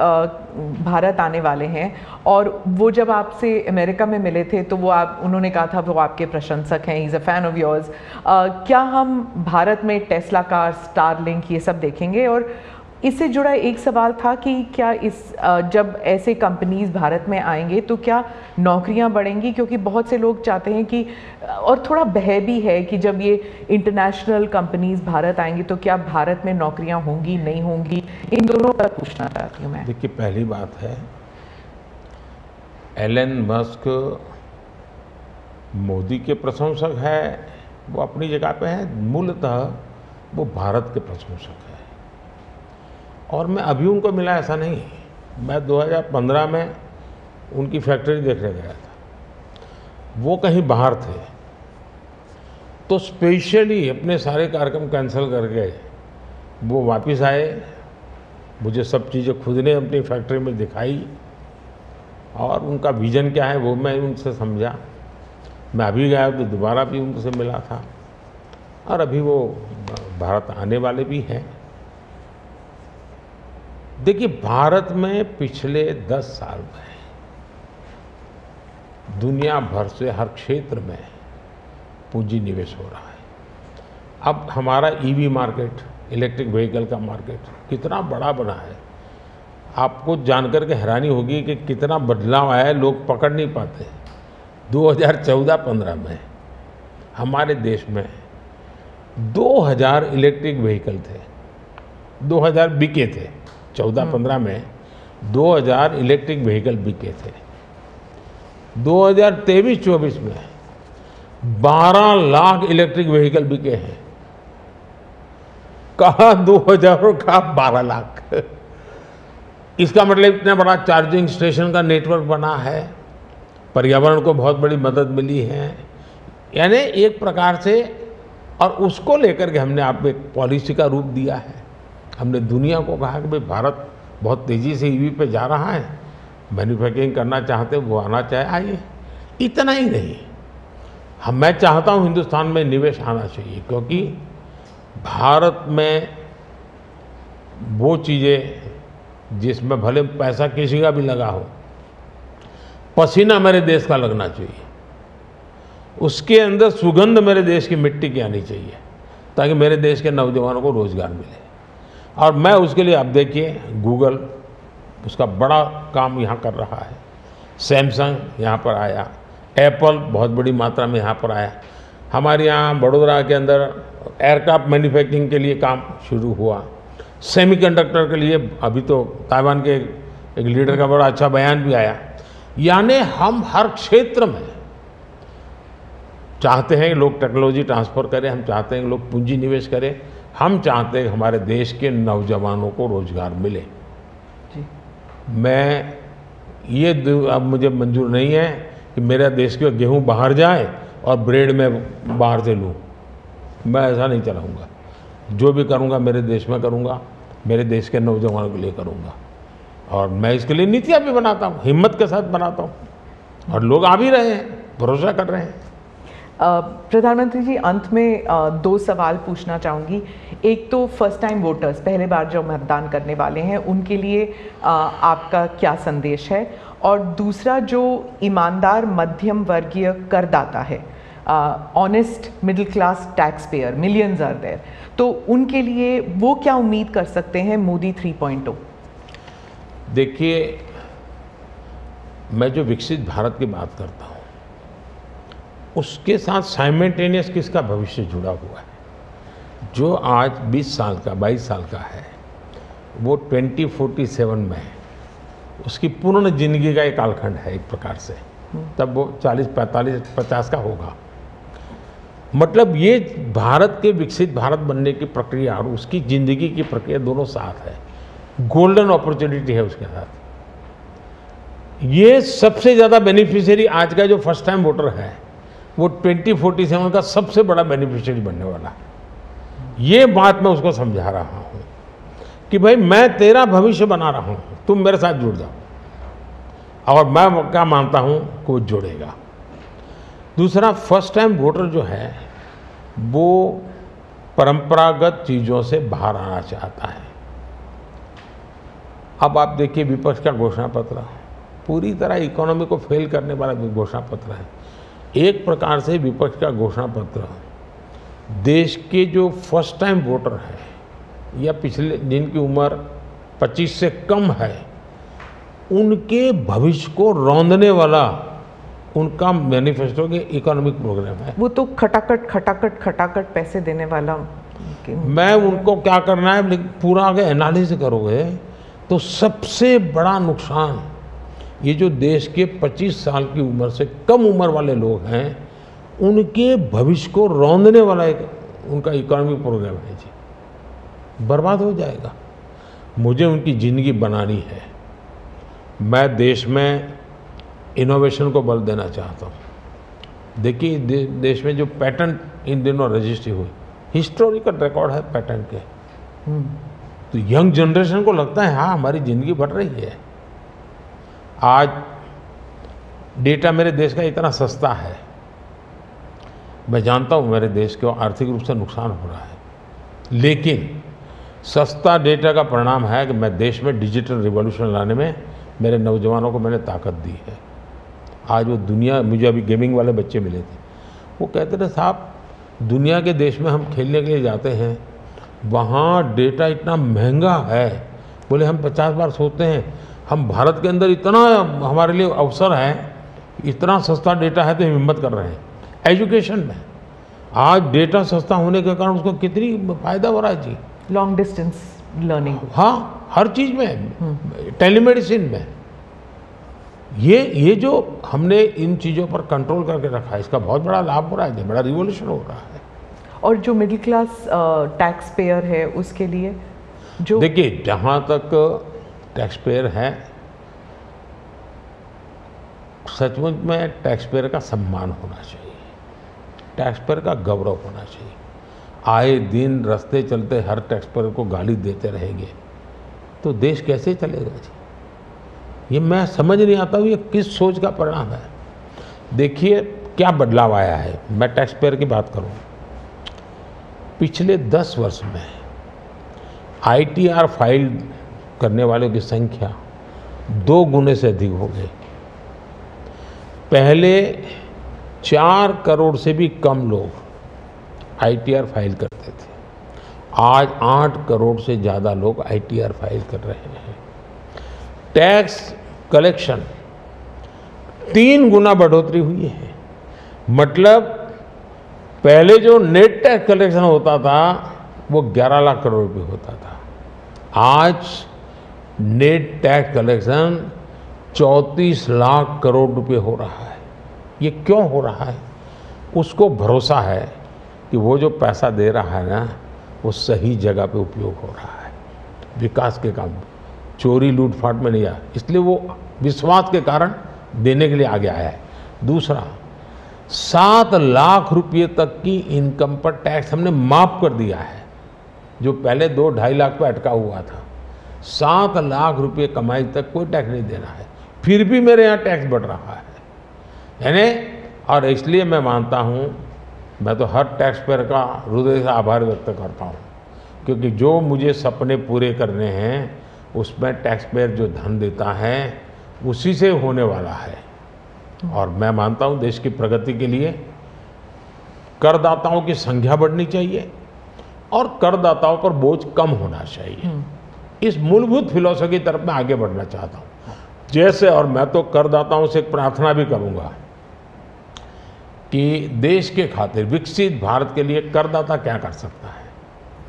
Speaker 2: भारत आने वाले हैं और वो जब आपसे अमेरिका में मिले थे तो उन्होंने कहा था वो आपके प्रशंसक हैं, he is a fan of yours. क्या हम भारत में टेस्ला कार, स्टारलिंक ये सब देखेंगे? और इससे जुड़ा एक सवाल था कि क्या जब ऐसे कंपनीज भारत में आएंगे तो क्या नौकरियां बढ़ेंगी? क्योंकि बहुत से लोग चाहते हैं कि, और थोड़ा भय भी है कि जब ये इंटरनेशनल कंपनीज भारत आएंगी तो क्या भारत में नौकरियां होंगी, नहीं होंगी? इन दोनों पर पूछना चाहती हूँ मैं।
Speaker 3: देखिए, पहली बात है, एलन मस्क मोदी के प्रशंसक है, वो अपनी जगह पे है, मूलतः वो भारत के प्रशंसक है। और मैं अभी उनको मिला ऐसा नहीं, मैं 2015 में उनकी फैक्ट्री देखने गया था, वो कहीं बाहर थे, तो स्पेशली अपने सारे कार्यक्रम कैंसिल करके वो वापस आए, मुझे सब चीज़ें खुद ने अपनी फैक्ट्री में दिखाई और उनका विज़न क्या है वो मैं उनसे समझा। मैं अभी गया तो दोबारा भी उनसे मिला था, और अभी वो भारत आने वाले भी हैं। देखिए, भारत में पिछले 10 साल में दुनिया भर से हर क्षेत्र में पूंजी निवेश हो रहा है। अब हमारा ईवी मार्केट, इलेक्ट्रिक व्हीकल का मार्केट कितना बड़ा बना है, आपको जानकर के हैरानी होगी कि कितना बदलाव आया है, लोग पकड़ नहीं पाते। 2014-15 में हमारे देश में 2000 इलेक्ट्रिक व्हीकल थे, 2000 बिके थे। 14-15 में 2000 इलेक्ट्रिक व्हीकल बिके थे। 2023-24 में 12 लाख इलेक्ट्रिक व्हीकल बिके हैं। कहा 2000 और कहा 12 लाख। इसका मतलब इतना बड़ा चार्जिंग स्टेशन का नेटवर्क बना है, पर्यावरण को बहुत बड़ी मदद मिली है। यानी एक प्रकार से, और उसको लेकर के हमने आपको एक पॉलिसी का रूप दिया है। हमने दुनिया को कहा कि भाई भारत बहुत तेज़ी से ईवी पे जा रहा है, मैन्युफैक्चरिंग करना चाहते वो आना चाहे आइए। इतना ही नहीं, मैं चाहता हूँ हिंदुस्तान में निवेश आना चाहिए, क्योंकि भारत में वो चीज़ें जिसमें भले पैसा किसी का भी लगा हो, पसीना मेरे देश का लगना चाहिए, उसके अंदर सुगंध मेरे देश की मिट्टी की आनी चाहिए, ताकि मेरे देश के नौजवानों को रोज़गार मिले। और मैं उसके लिए, अब देखिए, गूगल उसका बड़ा काम यहाँ कर रहा है, सैमसंग यहाँ पर आया, एप्पल बहुत बड़ी मात्रा में यहाँ पर आया। हमारे यहाँ बड़ोदरा के अंदर एयरक्राफ्ट मैन्युफैक्चरिंग के लिए काम शुरू हुआ, सेमीकंडक्टर के लिए अभी तो ताइवान के एक लीडर का बड़ा अच्छा बयान भी आया। यानी हम हर क्षेत्र में चाहते हैं कि लोग टेक्नोलॉजी ट्रांसफ़र करें, हम चाहते हैं कि लोग पूंजी निवेश करें, हम चाहते हैं कि हमारे देश के नौजवानों को रोज़गार मिले
Speaker 2: जी।
Speaker 3: मैं ये अब मुझे मंजूर नहीं है कि मेरा देश के गेहूं बाहर जाए और ब्रेड में बाहर से लूँ। मैं ऐसा नहीं चलाऊँगा। जो भी करूँगा मेरे देश में करूँगा, मेरे देश के नौजवानों के लिए करूँगा, और मैं इसके लिए नीतियाँ भी बनाता हूँ, हिम्मत के साथ बनाता हूँ, और लोग आ भी रहे हैं, भरोसा कर रहे हैं।
Speaker 2: प्रधानमंत्री जी, अंत में 2 सवाल पूछना चाहूँगी। एक तो फर्स्ट टाइम वोटर्स, पहले बार जो मतदान करने वाले हैं, उनके लिए आपका क्या संदेश है? और दूसरा, जो ईमानदार मध्यम वर्गीय करदाता है, honest middle class tax payer, millions are there, तो उनके लिए वो क्या उम्मीद कर सकते हैं मोदी 3.0?
Speaker 3: देखिए, मैं जो विकसित भारत की बात करता हूँ, उसके साथ साइमल्टेनियस किसका भविष्य जुड़ा हुआ है? जो आज 20 साल का, 22 साल का है, वो 2047 में है, उसकी पूर्ण जिंदगी का एक कालखंड है एक प्रकार से, तब वो 40, 45, 50 का होगा। मतलब ये भारत के विकसित भारत बनने की प्रक्रिया और उसकी ज़िंदगी की प्रक्रिया दोनों साथ है, गोल्डन अपॉर्चुनिटी है उसके साथ। ये सबसे ज़्यादा बेनिफिशियरी आज का जो फर्स्ट टाइम वोटर है, वो 2047 का सबसे बड़ा बेनिफिशियरी बनने वाला है। ये बात मैं उसको समझा रहा हूँ कि भाई मैं तेरा भविष्य बना रहा हूं, तुम मेरे साथ जुड़ जाओ। और मैं क्या मानता हूं कि वो जुड़ेगा। दूसरा, फर्स्ट टाइम वोटर जो है वो परंपरागत चीज़ों से बाहर आना चाहता है। अब आप देखिए विपक्ष का घोषणा पत्र पूरी तरह इकोनॉमी को फेल करने वाला घोषणा पत्र है। एक प्रकार से विपक्ष का घोषणा पत्र देश के जो फर्स्ट टाइम वोटर हैं या पिछले जिनकी उम्र 25 से कम है उनके भविष्य को रौंदने वाला उनका मैनिफेस्टो के इकोनॉमिक प्रोग्राम है।
Speaker 2: वो तो खटाखट खटाखट खटाखट पैसे देने वाला।
Speaker 3: मैं उनको क्या करना है, पूरा अगर एनालिसिस करोगे तो सबसे बड़ा नुकसान ये जो देश के 25 साल की उम्र से कम उम्र वाले लोग हैं उनके भविष्य को रौंदने वाला एक उनका इकोनॉमिक प्रोग्राम है जी। बर्बाद हो जाएगा। मुझे उनकी ज़िंदगी बनानी है। मैं देश में इनोवेशन को बल देना चाहता हूँ। देखिए देश में जो पेटेंट इन दिनों रजिस्ट्री हुई, हिस्टोरिकल रिकॉर्ड है पेटेंट के। तो यंग जनरेशन को लगता है हाँ हमारी ज़िंदगी बढ़ रही है। आज डेटा मेरे देश का इतना सस्ता है, मैं जानता हूँ मेरे देश को आर्थिक रूप से नुकसान हो रहा है, लेकिन सस्ता डेटा का परिणाम है कि मैं देश में डिजिटल रिवॉल्यूशन लाने में मेरे नौजवानों को मैंने ताकत दी है। आज वो दुनिया, मुझे अभी गेमिंग वाले बच्चे मिले थे, वो कहते थे साहब दुनिया के देश में हम खेलने के लिए जाते हैं, वहाँ डेटा इतना महंगा है। बोले हम 50 बार सोचते हैं, हम भारत के अंदर इतना हमारे लिए अवसर है, इतना सस्ता डेटा है तो हम हिम्मत कर रहे हैं। एजुकेशन में आज डेटा सस्ता होने के कारण उसको कितनी फ़ायदा हो रहा है जी।
Speaker 2: लॉन्ग डिस्टेंस लर्निंग,
Speaker 3: हाँ हर चीज़ में, टेलीमेडिसिन में। ये जो हमने इन चीज़ों पर कंट्रोल करके रखा है, इसका बहुत बड़ा लाभ हो रहा है, बड़ा रिवॉल्यूशन हो रहा है।
Speaker 2: और जो मिडिल क्लास टैक्स पेयर है उसके लिए जो
Speaker 3: देखिए जहाँ तक टैक्स पेयर है, सचमुच में टैक्स पेयर का सम्मान होना चाहिए, टैक्स पेयर का गौरव होना चाहिए। आए दिन रास्ते चलते हर टैक्स पेयर को गाली देते रहेंगे तो देश कैसे चलेगा जी। ये मैं समझ नहीं आता हूँ ये किस सोच का परिणाम है। देखिए क्या बदलाव आया है। मैं टैक्स पेयर की बात करूँ, पिछले 10 वर्ष में ITR फाइल करने वालों की संख्या 2 गुने से अधिक हो गई। पहले 4 करोड़ से भी कम लोग ITR फाइल करते थे, आज 8 करोड़ से ज़्यादा लोग ITR फाइल कर रहे हैं। टैक्स कलेक्शन 3 गुना बढ़ोतरी हुई है। मतलब पहले जो नेट टैक्स कलेक्शन होता था वो 11 लाख करोड़ रुपये होता था, आज net tax collection 34 lakh crore रुपये हो रहा है। ये क्यों हो रहा है? उसको भरोसा है कि वो जो पैसा दे रहा है ना वो सही जगह पे उपयोग हो रहा है, विकास के काम, चोरी लूटफाट में नहीं आया, इसलिए वो विश्वास के कारण देने के लिए आगे आया है। दूसरा, 7 लाख रुपये तक की इनकम पर टैक्स हमने माफ़ कर दिया है, जो पहले 2-2.5 लाख पे अटका हुआ था। 7 लाख रुपये कमाई तक कोई टैक्स नहीं देना है, फिर भी मेरे यहाँ टैक्स बढ़ रहा है। यानी और इसलिए मैं मानता हूँ, मैं तो हर टैक्स पेयर का हृदय से आभार व्यक्त करता हूँ, क्योंकि जो मुझे सपने पूरे करने हैं उसमें टैक्स पेयर जो धन देता है उसी से होने वाला है। और मैं मानता हूँ देश की प्रगति के लिए करदाताओं की संख्या बढ़नी चाहिए और करदाताओं पर बोझ कम होना चाहिए। इस मूलभूत फिलॉसफी की तरफ मैं आगे बढ़ना चाहता हूँ। जैसे, और मैं तो करदाताओं से एक प्रार्थना भी करूँगा कि देश के खातिर विकसित भारत के लिए करदाता क्या कर सकता है।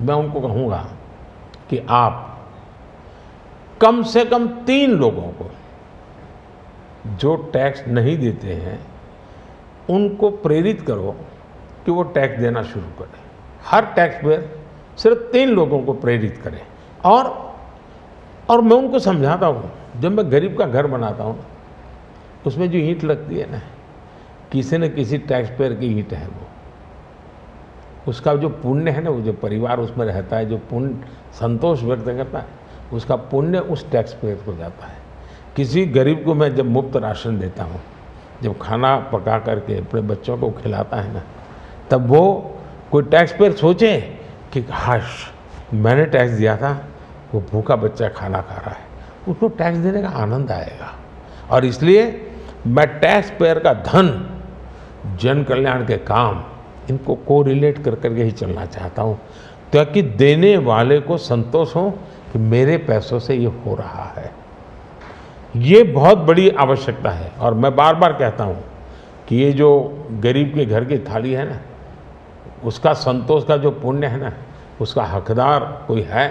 Speaker 3: मैं उनको कहूँगा कि आप कम से कम 3 लोगों को जो टैक्स नहीं देते हैं उनको प्रेरित करो कि वो टैक्स देना शुरू करें। हर टैक्स पेयर सिर्फ 3 लोगों को प्रेरित करें। और मैं उनको समझाता हूँ, जब मैं गरीब का घर बनाता हूँ उसमें जो ईंट लगती है ना, किसी न किसी टैक्स पेयर की ईंट है वो। उसका जो पुण्य है ना, वो जो परिवार उसमें रहता है, जो पुण्य संतोष व्यक्त करता है, उसका पुण्य उस टैक्स पेयर को जाता है। किसी गरीब को मैं जब मुफ्त राशन देता हूँ, जब खाना पका करके अपने बच्चों को खिलाता है ना, तब वो कोई टैक्स पेयर सोचे कि हाश मैंने टैक्स दिया था, वो भूखा बच्चा खाना खा रहा है, उसको टैक्स देने का आनंद आएगा। और इसलिए मैं टैक्स पेयर का धन, जन कल्याण के काम, इनको कोरिलेट कर करके ही चलना चाहता हूँ, ताकि देने वाले को संतोष हो कि मेरे पैसों से ये हो रहा है। ये बहुत बड़ी आवश्यकता है। और मैं बार बार कहता हूँ कि ये जो गरीब के घर की थाली है ना, उसका संतोष का जो पुण्य है ना, उसका हकदार कोई है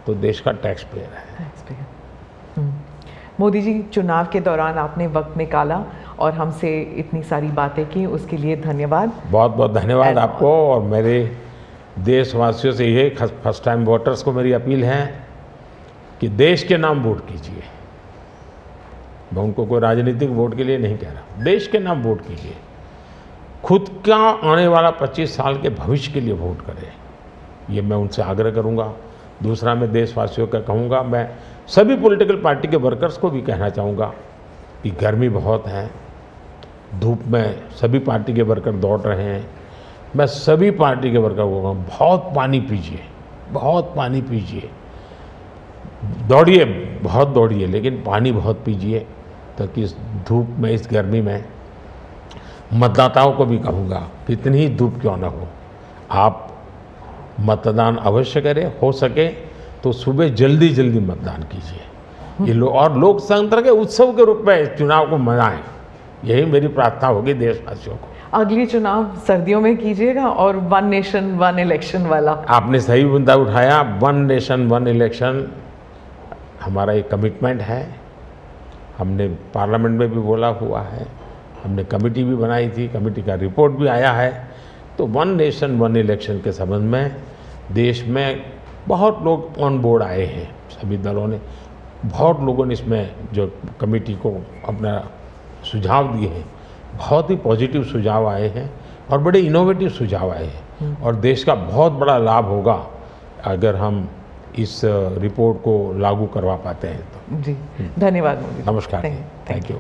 Speaker 3: तो देश का टैक्स पेयर है।
Speaker 2: मोदी जी, चुनाव के दौरान आपने वक्त निकाला और हमसे इतनी सारी बातें की, उसके लिए धन्यवाद।
Speaker 3: बहुत बहुत धन्यवाद आपको। और मेरे देशवासियों से ये फर्स्ट टाइम वोटर्स को मेरी अपील है कि देश के नाम वोट कीजिए। मैं उनको कोई राजनीतिक वोट के लिए नहीं कह रहा, देश के नाम वोट कीजिए। खुद का आने वाला 25 साल के भविष्य के लिए वोट करें, ये मैं उनसे आग्रह करूंगा। दूसरा, मैं देशवासियों का कहूँगा, मैं सभी पॉलिटिकल पार्टी के वर्कर्स को भी कहना चाहूँगा कि गर्मी बहुत है, धूप में सभी पार्टी के वर्कर दौड़ रहे हैं। मैं सभी पार्टी के वर्कर को कहूँगा, बहुत पानी पीजिए, बहुत पानी पीजिए, दौड़िए, बहुत दौड़िए, लेकिन पानी बहुत पीजिए, ताकि इस धूप में, इस गर्मी में मतदाताओं को भी कहूँगा कि इतनी ही धूप क्यों ना हो, आप मतदान अवश्य करें। हो सके तो सुबह जल्दी जल्दी मतदान कीजिए। ये और लोकतंत्र के उत्सव के रूप में चुनाव को मनाएं, यही मेरी प्रार्थना होगी देशवासियों को।
Speaker 2: अगली चुनाव सर्दियों में कीजिएगा और 1 नेशन 1 इलेक्शन वाला।
Speaker 3: आपने सही मुद्दा उठाया। 1 नेशन 1 इलेक्शन हमारा एक कमिटमेंट है। हमने पार्लियामेंट में भी बोला हुआ है, हमने कमेटी भी बनाई थी, कमेटी का रिपोर्ट भी आया है। तो 1 नेशन 1 इलेक्शन के संबंध में देश में बहुत लोग ऑन बोर्ड आए हैं, सभी दलों ने, बहुत लोगों ने इसमें जो कमेटी को अपना सुझाव दिए हैं, बहुत ही पॉजिटिव सुझाव आए हैं और बड़े इनोवेटिव सुझाव आए हैं। और देश का बहुत बड़ा लाभ होगा अगर हम इस रिपोर्ट को लागू करवा पाते हैं तो।
Speaker 2: जी, धन्यवाद मोदी।
Speaker 3: नमस्कार, थैंक यू।